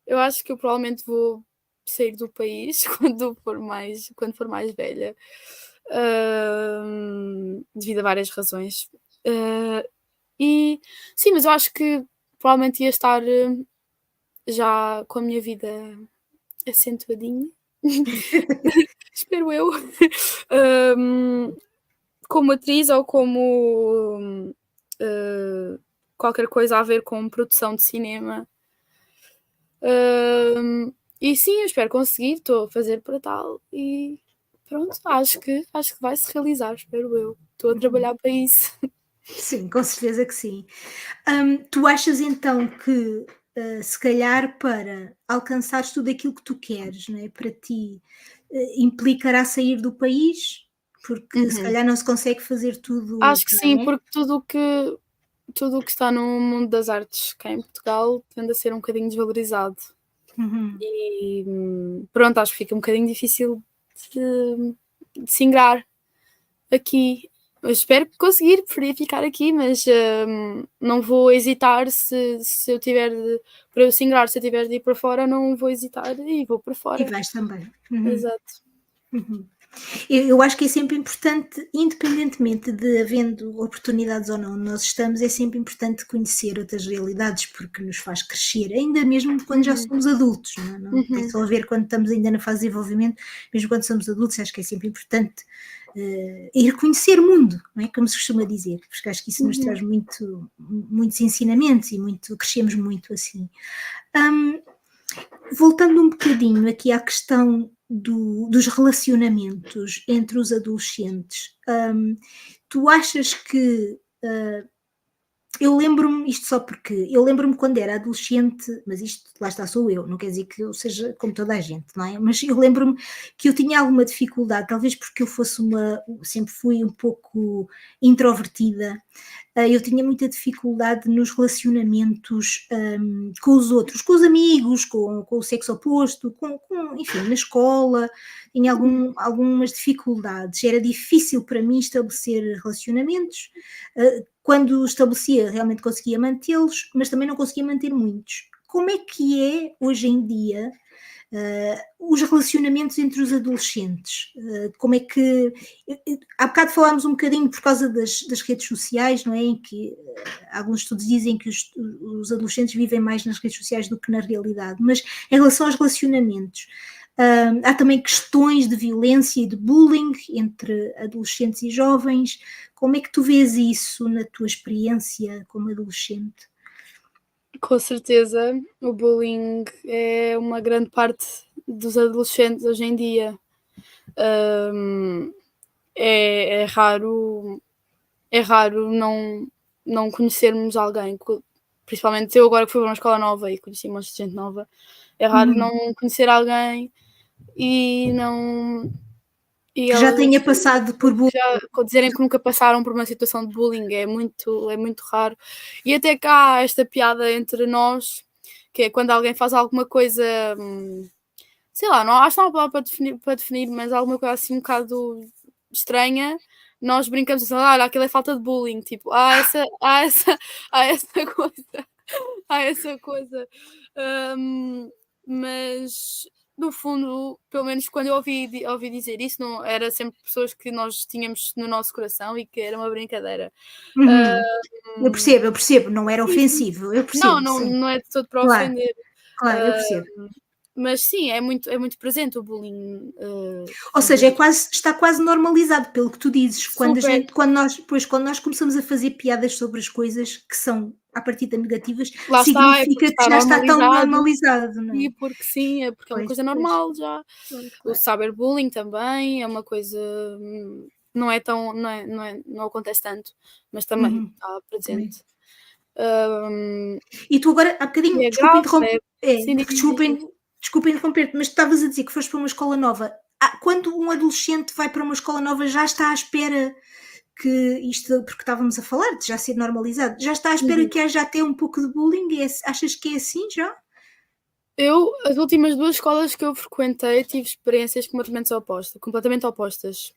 eu acho que eu provavelmente vou sair do país quando for mais velha, devido a várias razões. E sim, mas eu acho que provavelmente ia estar já com a minha vida acentuadinha. Espero eu. Como atriz ou como qualquer coisa a ver com produção de cinema. E sim, eu espero conseguir, estou a fazer para tal e pronto, acho que vai se realizar, espero eu. Estou a trabalhar para isso. Sim, com certeza que sim. Tu achas então que, se calhar para alcançares tudo aquilo que tu queres, não é, para ti, implicará sair do país? Porque se Uhum. calhar não se consegue fazer tudo, Acho que sim, não é? porque tudo o que está no mundo das artes cá em Portugal tende a ser um bocadinho desvalorizado. Uhum. E pronto, acho que fica um bocadinho difícil de se ingrar aqui. Eu espero conseguir, preferia ficar aqui, mas não vou hesitar se eu tiver para eu se ingrar, se eu tiver de ir para fora, não vou hesitar e vou para E fora. vais também. Uhum. Exato. Uhum. Eu acho que é sempre importante, independentemente de havendo oportunidades ou não, nós estamos, é sempre importante conhecer outras realidades, porque nos faz crescer, ainda mesmo quando já Uhum. somos adultos, não é? Não tem Uhum. só a ver quando estamos ainda na fase de desenvolvimento, mesmo quando somos adultos, acho que é sempre importante ir conhecer o mundo, não é? Como se costuma dizer, porque acho que isso nos Uhum. traz muitos ensinamentos e crescemos muito assim. Hum, Voltando um bocadinho aqui à questão dos relacionamentos entre os adolescentes, tu achas que eu lembro-me, isto só porque eu lembro-me quando era adolescente, mas isto lá está, sou eu, não quer dizer que eu seja como toda a gente, não é? Mas eu lembro-me que eu tinha alguma dificuldade, talvez porque eu fosse sempre fui um pouco introvertida, eu tinha muita dificuldade nos relacionamentos com os outros, com os amigos, com o sexo oposto, enfim, na escola, tinha algumas dificuldades, era difícil para mim estabelecer relacionamentos. Quando estabelecia, realmente conseguia mantê-los, mas também não conseguia manter muitos. Como é que é hoje em dia os relacionamentos entre os adolescentes? Como é que. Há bocado falámos um bocadinho por causa das redes sociais, não é? Em que alguns estudos dizem que os adolescentes vivem mais nas redes sociais do que na realidade, mas em relação aos relacionamentos. Há também questões de violência e de bullying entre adolescentes e jovens. Como é que tu vês isso na tua experiência como adolescente? Com certeza, o bullying é uma grande parte dos adolescentes hoje em dia. É raro não conhecermos alguém, principalmente eu agora que fui para uma escola nova e conheci um monte de gente nova, é raro Uhum. não conhecer alguém e não e Que já eles tenha passado por bullying. já dizerem que nunca passaram por uma situação de bullying é muito raro. E até cá há esta piada entre nós, que é quando alguém faz alguma coisa, sei lá, não acho que não há uma palavra para definir, mas alguma coisa assim um bocado estranha, nós brincamos assim: "Olha, aquilo é falta de bullying", tipo, há essa coisa, há essa coisa. Mas no fundo, pelo menos quando eu ouvi dizer isso, não era sempre pessoas que nós tínhamos no nosso coração e que era uma brincadeira. Uhum. Hum, Eu percebo, não era sim, sim. ofensivo, eu Não, percebo, não sim. não é de todo para Claro, ofender. claro, eu percebo. Mas sim, é muito presente o bullying. Ou seja, está quase normalizado, pelo que tu dizes. Super. Quando nós começamos a fazer piadas sobre as coisas que são à partida negativas, Lá está, é porque significa que está já está tão normalizado. normalizado, não E é? porque sim, é porque é uma Pois, coisa pois. normal já. Claro, O claro. cyberbullying também é uma coisa, não é tão, não acontece tanto, mas também Uhum, está também. presente. Hum, E tu agora, há e bocadinho, é grave, sim, desculpa interromper-te, mas tu estavas a dizer que foste para uma escola nova. Quando um adolescente vai para uma escola nova, já está à espera que isto, porque estávamos a falar de já ser normalizado, já está à espera Uhum. que haja até um pouco de bullying? Achas que é assim já? As últimas 2 escolas que eu frequentei, tive experiências completamente opostas.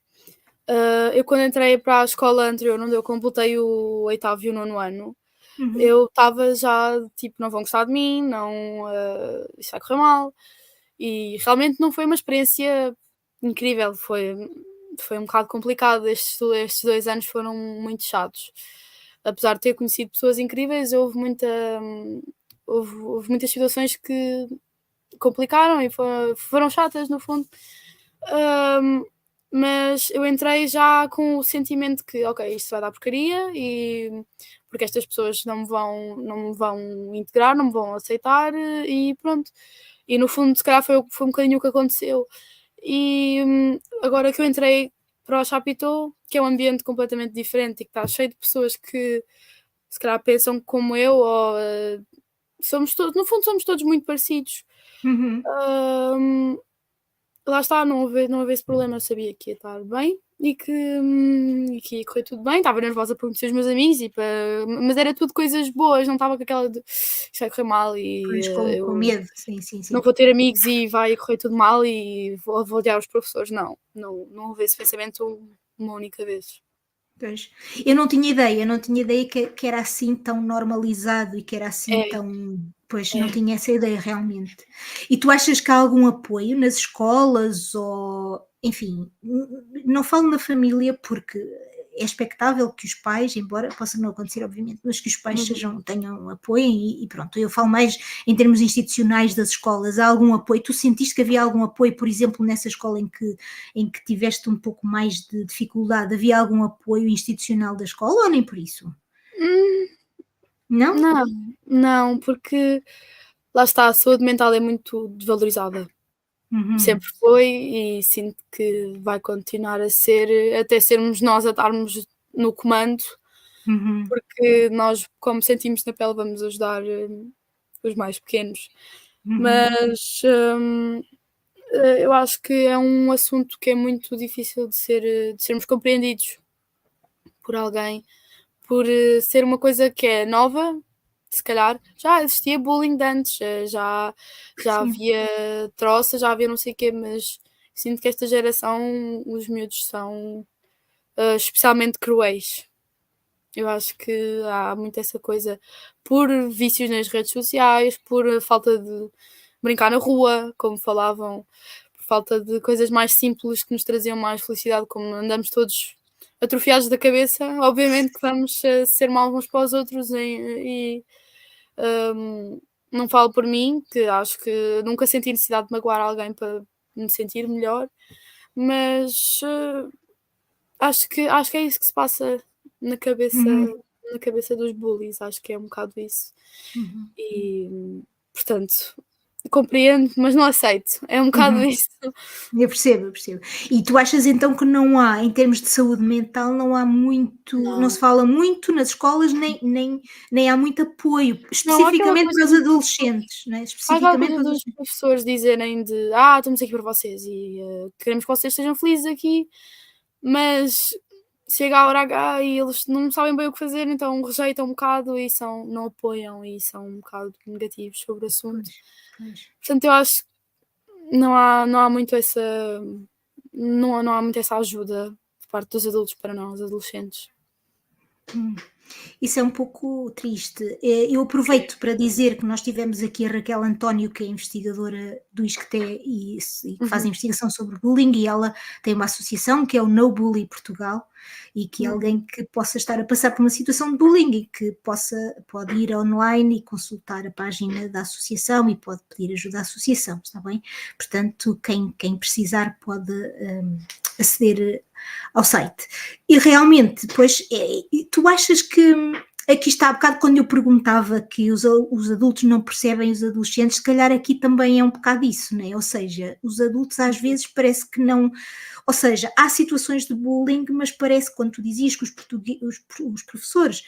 Eu quando entrei para a escola anterior, onde eu completei o 8º e o 9º ano, Uhum, eu estava já, tipo: "Não vão gostar de mim, não, isto vai correr mal", e realmente não foi uma experiência incrível, foi um bocado complicado. Estes 2 anos foram muito chatos. Apesar de ter conhecido pessoas incríveis, houve muitas situações que complicaram e foram chatas no fundo. Hum, mas eu entrei já com o sentimento que: "Ok, isto vai dar porcaria e porque estas pessoas não me vão integrar, não me vão aceitar", e pronto. E no fundo se calhar foi um bocadinho o que aconteceu. E, agora que eu entrei para o Chapitão, que é um ambiente completamente diferente e que está cheio de pessoas que se calhar pensam como eu ou, somos todos no fundo somos todos muito parecidos. uhum. Hum, Lá está, não houve esse problema, eu sabia que ia estar bem e que ia correr tudo bem. Estava nervosa por conhecer os meus amigos mas era tudo coisas boas, não estava com aquela de: "Isto vai correr mal e, Pois, com eu medo, sim, sim, não sim. vou ter amigos e vai correr tudo mal e vou odiar os professores", não houve esse pensamento uma única vez. Pois. Eu não tinha ideia que era assim tão normalizado e que era assim É, tão. Pois, não é. tinha essa ideia realmente. E tu achas que há algum apoio nas escolas ou, enfim, não falo na família porque é expectável que os pais, embora possa não acontecer obviamente, mas que os pais Uhum. tenham apoio e pronto, eu falo mais em termos institucionais das escolas, há algum apoio? Tu sentiste que havia algum apoio, por exemplo, nessa escola em que tiveste um pouco mais de dificuldade, havia algum apoio institucional da escola ou nem por isso? Hum, Não? não, não, porque lá está, a saúde mental é muito desvalorizada. Uhum, Sempre foi e sinto que vai continuar a ser, até sermos nós a estarmos no comando, uhum, porque nós, como sentimos na pele, vamos ajudar, os mais pequenos. uhum, Mas, eu acho que é um assunto que é muito difícil de sermos compreendidos por alguém, por, ser uma coisa que é nova. Se calhar já existia bullying de antes, já sim, havia troça, já havia não sei o quê, mas sinto que esta geração, os miúdos são, especialmente cruéis. Eu acho que há muito essa coisa por vícios nas redes sociais, por falta de brincar na rua, como falavam, por falta de coisas mais simples que nos traziam mais felicidade, como andamos todos atrofiados da cabeça, obviamente que vamos, ser maus uns para os outros e, não falo por mim, que acho que nunca senti necessidade de magoar alguém para me sentir melhor, mas, acho que é isso que se passa na cabeça uhum, na cabeça dos bullies, acho que é um bocado isso. uhum, E, portanto, compreendo, mas não aceito, é um bocado uhum. isso. Eu percebo, eu percebo. E tu achas então que não há, em termos de saúde mental, não há muito, não se Não. fala muito nas escolas, nem há muito apoio, Não, há aquela especificamente coisa para os adolescentes, não é? há aquela Especificamente coisa para os dos adolescentes. professores dizerem de: estamos aqui para vocês e, queremos que vocês estejam felizes aqui", mas chega a hora H e eles não sabem bem o que fazer, então rejeitam um bocado e não apoiam e são um bocado negativos sobre o assunto. Pois, pois. Portanto, eu acho que não há muito essa ajuda de parte dos adultos para nós, adolescentes. Hum. Isso é um pouco triste. Eu aproveito para dizer que nós tivemos aqui a Raquel António, que é investigadora do ISCTE e que faz Uhum. investigação sobre bullying, e ela tem uma associação que é o No Bully Portugal, e que alguém que possa estar a passar por uma situação de bullying e que pode ir online e consultar a página da associação e pode pedir ajuda à associação, está bem? Portanto, quem precisar pode aceder ao site. E realmente, depois, tu achas que aqui está há bocado quando eu perguntava que os adultos não percebem os adolescentes, se calhar aqui também é um bocado isso, né? Ou seja, os adultos às vezes parece que não, ou seja, há situações de bullying, mas parece, quando tu dizias que os professores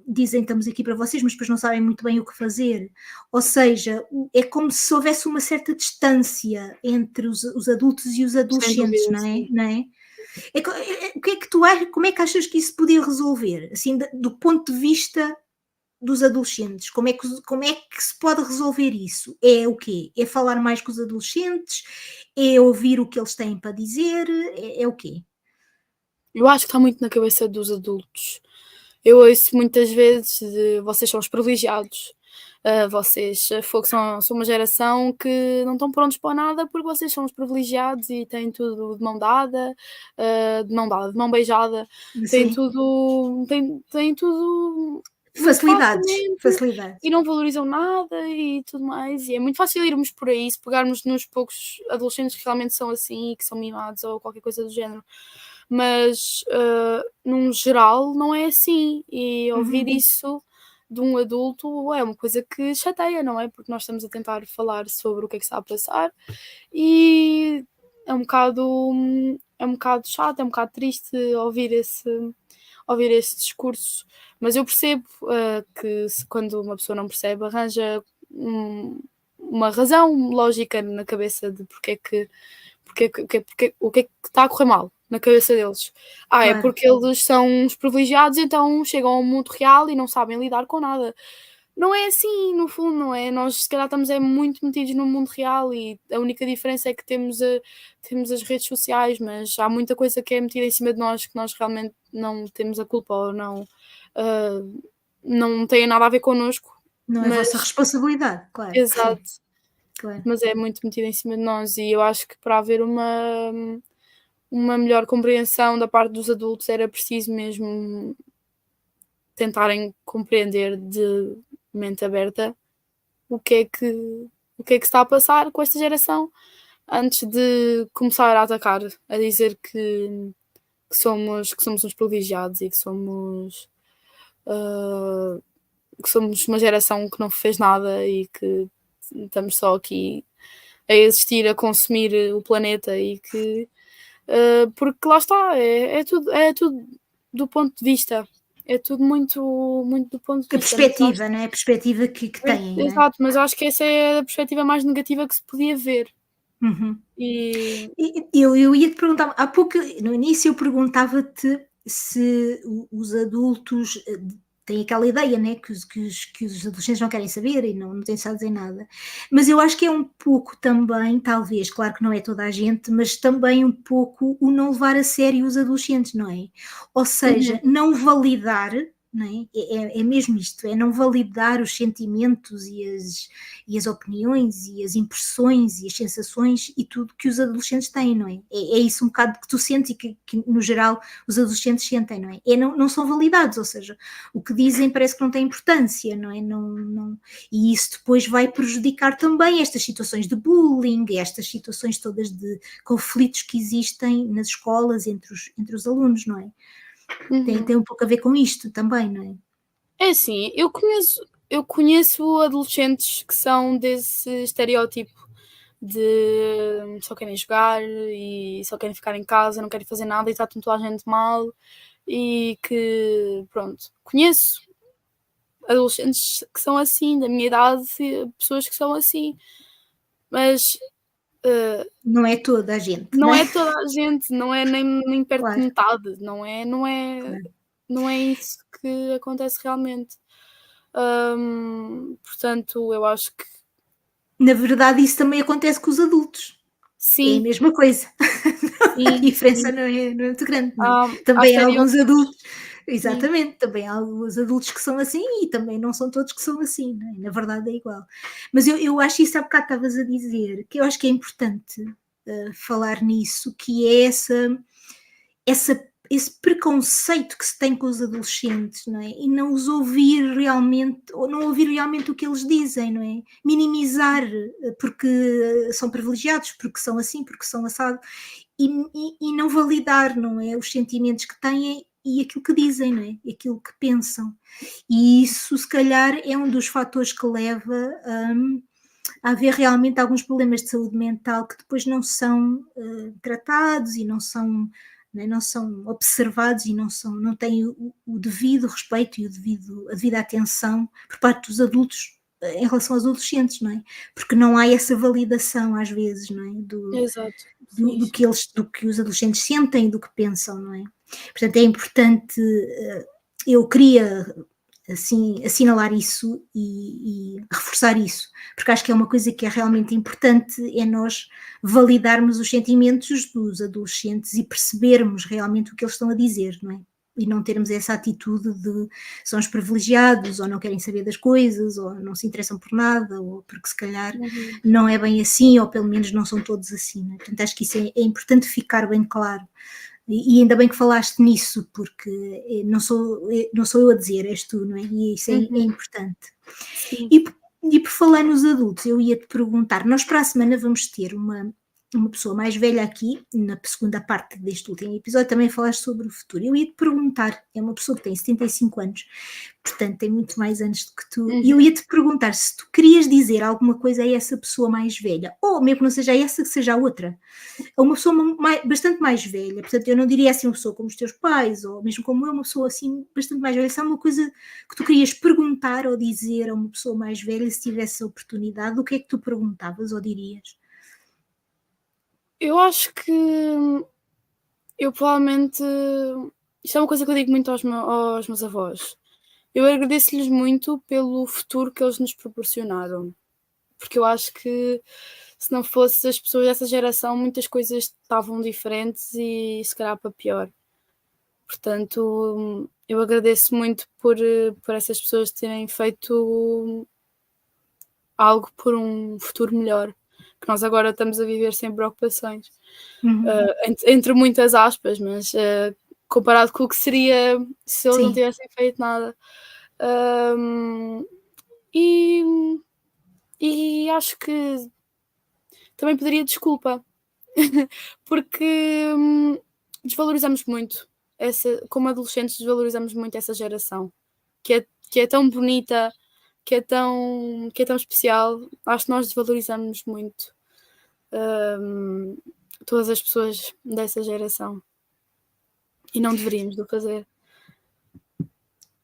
dizem estamos aqui para vocês, mas depois não sabem muito bem o que fazer, ou seja, é como se houvesse uma certa distância entre os adultos e os Sem adolescentes, dúvida, não é? sim. Não é? O que é que tu achas, como é que achas que isso podia resolver? Assim, do ponto de vista dos adolescentes, como é que se pode resolver isso? É o quê? É falar mais com os adolescentes? É ouvir o que eles têm para dizer? É o quê? Eu acho que está muito na cabeça dos adultos. Eu ouço muitas vezes de vocês são os privilegiados, vocês são uma geração que não estão prontos para nada porque vocês são os privilegiados e têm tudo de mão dada, de mão beijada, têm Sim, tudo muito facilidades, facilmente facilidades. e não valorizam nada e tudo mais. E é muito fácil irmos por aí, se pegarmos nos poucos adolescentes que realmente são assim e que são mimados ou qualquer coisa do género. Mas, num geral, não é assim. E ouvir Uhum. isso de um adulto é uma coisa que chateia, não é? Porque nós estamos a tentar falar sobre o que é que está a passar e é um bocado chato, é um bocado triste ouvir esse discurso. Mas eu percebo, que quando uma pessoa não percebe, arranja uma razão lógica na cabeça de o que é que está a correr mal na cabeça deles. É Claro. porque eles são os privilegiados, então chegam ao mundo real e não sabem lidar com nada. Não é assim, no fundo, não é? Nós se calhar estamos muito metidos no mundo real e a única diferença é que temos as redes sociais, mas há muita coisa que é metida em cima de nós que nós realmente não temos a culpa ou ah, não tem nada a ver connosco, Não é vossa mas responsabilidade, claro que sim, exato, claro. mas é muito metida em cima de nós e eu acho que para haver uma melhor compreensão da parte dos adultos era preciso mesmo tentarem compreender de mente aberta o que é que o que é que está a passar com esta geração, antes de começar a atacar, a dizer que somos uns privilegiados e hã, que somos uma geração que não fez nada e que estamos só aqui a existir, a consumir o planeta e que porque lá está, é tudo do ponto de vista, é tudo muito do ponto de A vista, mas eu acho perspectiva, não é? A perspectiva que têm, não é? exato, mas eu acho que essa é a perspectiva mais negativa que se podia ver. Uhum. E Eu ia te perguntar, há pouco, no início eu perguntava-te se os adultos têm aquela ideia, né, que os adolescentes não querem saber e não têm estado a dizer nada. Mas eu acho que é um pouco também, talvez, claro que não é toda a gente, mas também um pouco o não levar a sério os adolescentes, não é? Ou uhum, seja, não validar. Não é? É mesmo isto, é não validar os sentimentos e as opiniões e as impressões e as sensações e tudo que os adolescentes têm, não é? É isso um bocado que tu sentes e que no geral os adolescentes sentem, não é? Não são validados, ou seja, o que dizem parece que não tem importância, não é? E isso depois vai prejudicar também estas situações de bullying, estas situações todas de conflitos que existem nas escolas entre os alunos, não é? uhum. Tem um pouco a ver com isto também, não é? É assim, eu conheço adolescentes que são desse estereótipo de só querem jogar e só querem ficar em casa, não querem fazer nada e tratam toda a gente mal e que pronto, conheço adolescentes que são assim, da minha idade, pessoas que são assim, mas, eh, Não é toda a gente, não não é? é toda a gente, não é nem perto de Claro, metade, não é claro. não é isso que acontece realmente. Portanto, eu acho que Na verdade, isso também acontece com os adultos. É a sim, mesma coisa. A sim, diferença sim. não é muito grande, não é? Há Também há alguns estereótipos adultos Exatamente, também há os adultos que são assim e também não são todos que são assim, não é? Na verdade é igual. Mas eu acho isso, há bocado estavas a dizer, que eu acho que é importante falar nisso, que é esse preconceito que se tem com os adolescentes, não é? E não os ouvir realmente, ou não ouvir realmente o que eles dizem, não é? Minimizar porque são privilegiados, porque são assim, porque são assado, e não validar, não é? Os sentimentos que têm e aquilo que dizem, não é? E aquilo que pensam. E isso, se calhar, é um dos fatores que leva a haver realmente alguns problemas de saúde mental que depois não são tratados e não são observados e não têm o devido respeito e a devida atenção por parte dos adultos em relação aos adolescentes, não é? Porque não há essa validação às vezes, não é? Exato. Sim, sim. Do que os adolescentes sentem e do que pensam, não é? Portanto, é importante, eu queria assim, assinalar isso e reforçar isso, porque acho que é uma coisa que é realmente importante, é nós validarmos os sentimentos dos adolescentes e percebermos realmente o que eles estão a dizer, não é? E não termos essa atitude de são os privilegiados, ou não querem saber das coisas, ou não se interessam por nada, ou porque se calhar não é bem assim, ou pelo menos não são todos assim. Não é? Portanto, acho que isso é importante ficar bem claro. E ainda bem que falaste nisso, porque não sou eu a dizer, és tu, não é? E isso é importante. Sim. E por falar nos adultos, eu ia te perguntar, nós para a semana vamos ter uma pessoa mais velha aqui, na segunda parte deste último episódio, também falaste sobre o futuro. Eu ia te perguntar, é uma pessoa que tem 75 anos, portanto tem muito mais anos do que tu, e eu ia te perguntar se tu querias dizer alguma coisa a essa pessoa mais velha, ou mesmo que não seja essa, que seja a outra, a uma pessoa bastante mais velha, portanto eu não diria assim uma pessoa como os teus pais, ou mesmo como eu, uma pessoa assim bastante mais velha, se há uma coisa que tu querias perguntar ou dizer a uma pessoa mais velha, se tivesse a oportunidade, o que é que tu perguntavas ou dirias? Eu acho que eu provavelmente. Isto é uma coisa que eu digo muito aos meus avós. Eu agradeço-lhes muito pelo futuro que eles nos proporcionaram. Porque eu acho que se não fosse as pessoas dessa geração, muitas coisas estavam diferentes e se calhar para pior. Portanto, eu agradeço muito por essas pessoas terem feito algo por um futuro melhor, que nós agora estamos a viver sem preocupações. Entre muitas aspas, mas comparado com o que seria se eles não Sim, tivessem feito nada. E acho que também pediria desculpa, porque desvalorizamos muito, como adolescentes, desvalorizamos muito essa geração, que é tão bonita, que é tão especial. Acho que nós desvalorizamos muito todas as pessoas dessa geração e não deveríamos do fazer.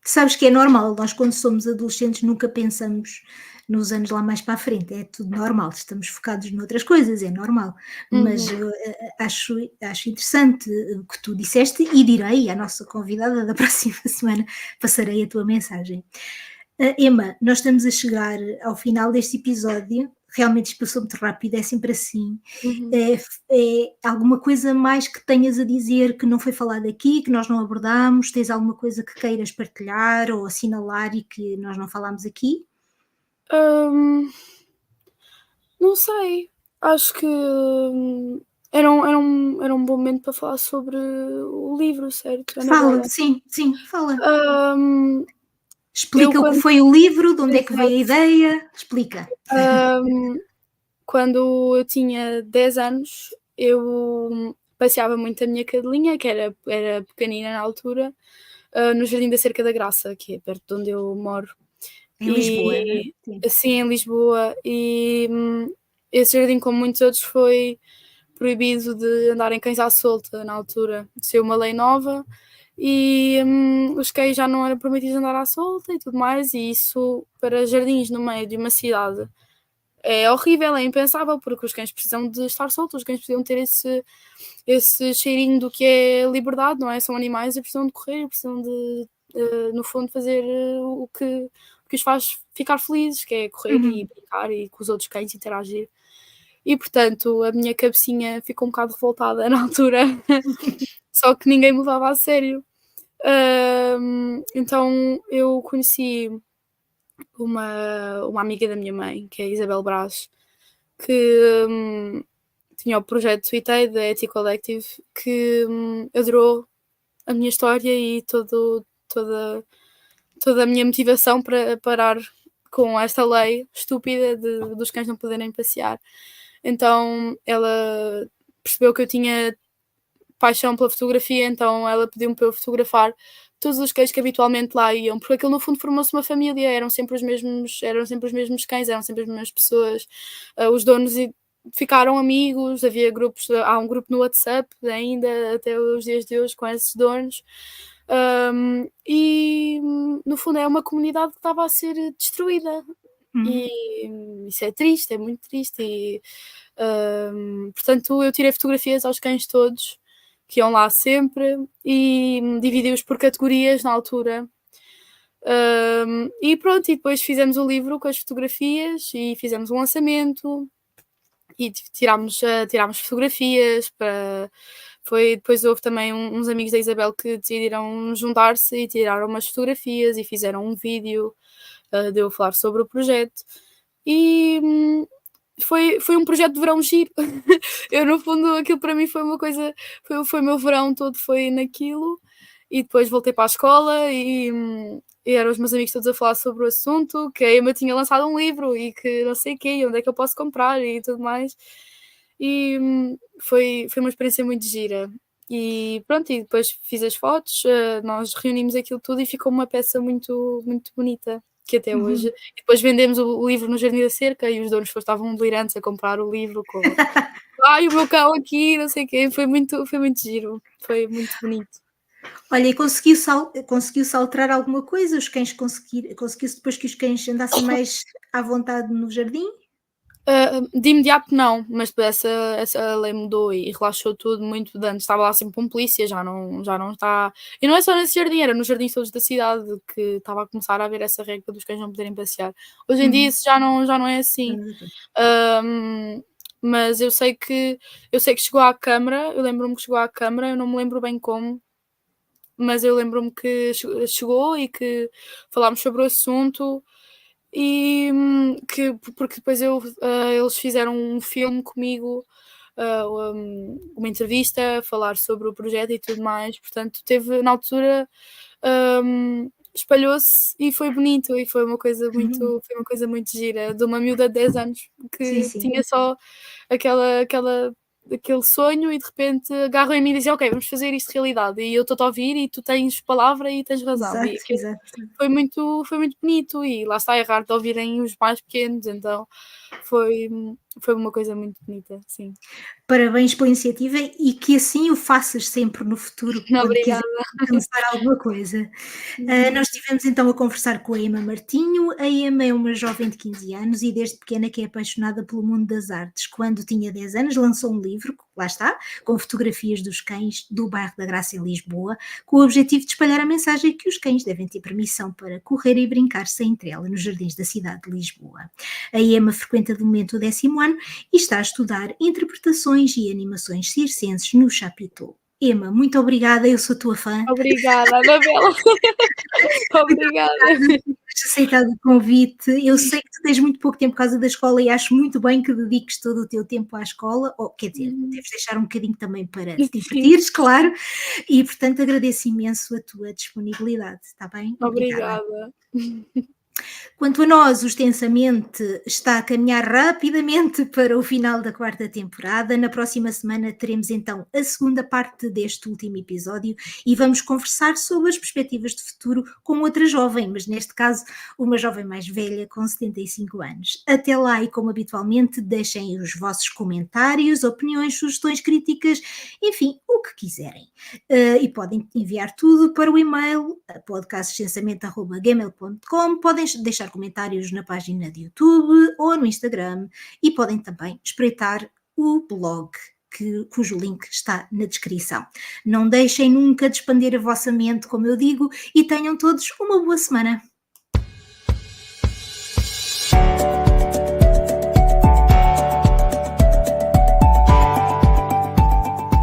sabes que é normal, nós quando somos adolescentes nunca pensamos nos anos lá mais para a frente, é tudo normal, estamos focados noutras coisas, é normal, mas acho interessante o que tu disseste e direi à nossa convidada da próxima semana, passarei a tua mensagem. Emma, nós estamos a chegar ao final deste episódio, realmente isto passou muito rápido, é sempre assim. É alguma coisa mais que tenhas a dizer que não foi falado aqui, que nós não abordámos? Tens alguma coisa que queiras partilhar ou assinalar e que nós não falámos aqui? Não sei, acho que era um bom momento para falar sobre o livro, certo, Fala, Anabela? sim, fala. Um, eu Explica o que quando foi o livro, de onde é que veio a Exato. ideia, explica. Quando eu tinha 10 anos, eu passeava muito a minha cadelinha, que era pequenina na altura, no Jardim da Cerca da Graça, que é perto de onde eu moro. Em Lisboa, não é? Sim. Assim, em Lisboa. E esse jardim, como muitos outros, foi proibido de andar em cães à solta na altura. Saiu uma lei nova e os cães já não eram permitidos andar à solta e tudo mais, e isso para jardins no meio de uma cidade é horrível, é impensável, porque os cães precisam de estar soltos, os cães precisam ter esse cheirinho do que é liberdade, não é? São animais e precisam de correr, precisam de, no fundo, fazer o que os faz ficar felizes, que é correr e brincar e com os outros cães interagir. E, portanto, a minha cabecinha ficou um bocado revoltada na altura, só que ninguém me levava a sério. Então eu conheci uma amiga da minha mãe, que é a Isabel Brás, que tinha o projeto Suitei, da Ethic Collective, que adorou a minha história e toda a minha motivação para parar com esta lei estúpida dos cães não poderem passear. Então ela percebeu que eu tinha paixão pela fotografia, então ela pediu-me para eu fotografar todos os cães que habitualmente lá iam, porque aquilo no fundo formou-se uma família, eram sempre os mesmos cães, eram sempre as mesmas pessoas, os donos ficaram amigos, havia grupos, há um grupo no WhatsApp ainda até os dias de hoje com esses donos, e no fundo é uma comunidade que estava a ser destruída. E isso é triste, é muito triste e portanto eu tirei fotografias aos cães todos que iam lá sempre e dividi-os por categorias na altura. E pronto, e depois fizemos o livro com as fotografias e fizemos um lançamento e tirámos fotografias para... Depois houve também uns amigos da Isabel que decidiram juntar-se e tiraram umas fotografias e fizeram um vídeo de eu falar sobre o projeto e foi um projeto de verão giro. Eu no fundo aquilo para mim foi uma coisa, foi o meu verão todo foi naquilo e depois voltei para a escola e eram os meus amigos todos a falar sobre o assunto, que a Emma tinha lançado um livro e que não sei o quê, onde é que eu posso comprar e tudo mais. E foi uma experiência muito gira. E pronto, e depois fiz as fotos, nós reunimos aquilo tudo e ficou uma peça muito, muito bonita, que até hoje. E depois vendemos o livro no Jardim da Cerca e os donos estavam delirantes a comprar o livro com ai, o meu cão aqui, não sei o quê. Foi muito giro, foi muito bonito. Olha, e conseguiu-se alterar alguma coisa? Os cães conseguiu-se depois que os cães andassem mais à vontade no jardim? De imediato não, mas essa lei mudou e relaxou tudo muito. De antes estava lá sempre um polícia, já não está. E não é só nesse jardim, era nos jardins todos da cidade que estava a começar a haver essa regra dos cães não poderem passear. Hoje em dia isso já não é assim. Mas eu sei que chegou à Câmara, eu lembro-me que chegou à Câmara, eu não me lembro bem como, mas eu lembro-me que chegou e que falámos sobre o assunto e porque depois eles fizeram um filme comigo, uma entrevista a falar sobre o projeto e tudo mais, portanto teve na altura, espalhou-se e foi bonito e foi uma coisa muito gira, de uma miúda de 10 anos que Sim. tinha só aquele sonho e de repente agarram em mim e dizem ok, vamos fazer isto realidade e eu estou-te a ouvir e tu tens palavra e tens razão. E aquilo Exato. foi muito bonito e lá está, é raro de ouvirem os mais pequenos, então foi uma coisa muito bonita, sim. Parabéns pela iniciativa e que assim o faças sempre no futuro, quando quiseres Obrigada. alcançar alguma coisa. Nós estivemos então a conversar com a Emma Martinho. A Emma é uma jovem de 15 anos e desde pequena que é apaixonada pelo mundo das artes. Quando tinha 10 anos lançou um livro, lá está, com fotografias dos cães do bairro da Graça em Lisboa, com o objetivo de espalhar a mensagem que os cães devem ter permissão para correr e brincar sem trela nos jardins da cidade de Lisboa. A Emma frequenta de momento o 10º ano e está a estudar interpretações e animações circenses no Chapitão. Emma, muito obrigada, eu sou tua fã. Obrigada, Anabela. Obrigada. Teres aceitado o convite. Eu sei que tu tens muito pouco tempo por causa da escola e acho muito bem que dediques todo o teu tempo à escola, ou quer dizer, deves deixar um bocadinho também para te divertires, claro, e portanto agradeço imenso a tua disponibilidade, está bem? Obrigada. Quanto a nós, o Extensamente está a caminhar rapidamente para o final da 4ª temporada. Na próxima semana teremos então a segunda parte deste último episódio e vamos conversar sobre as perspectivas de futuro com outra jovem, mas neste caso uma jovem mais velha com 75 anos. Até lá e como habitualmente, deixem os vossos comentários, opiniões, sugestões, críticas, enfim, o que quiserem. E podem enviar tudo para o e-mail podcastextensamente@gmail.com, podem deixar comentários na página de YouTube ou no Instagram e podem também espreitar o blog cujo link está na descrição. Não deixem nunca de expandir a vossa mente, como eu digo, e tenham todos uma boa semana.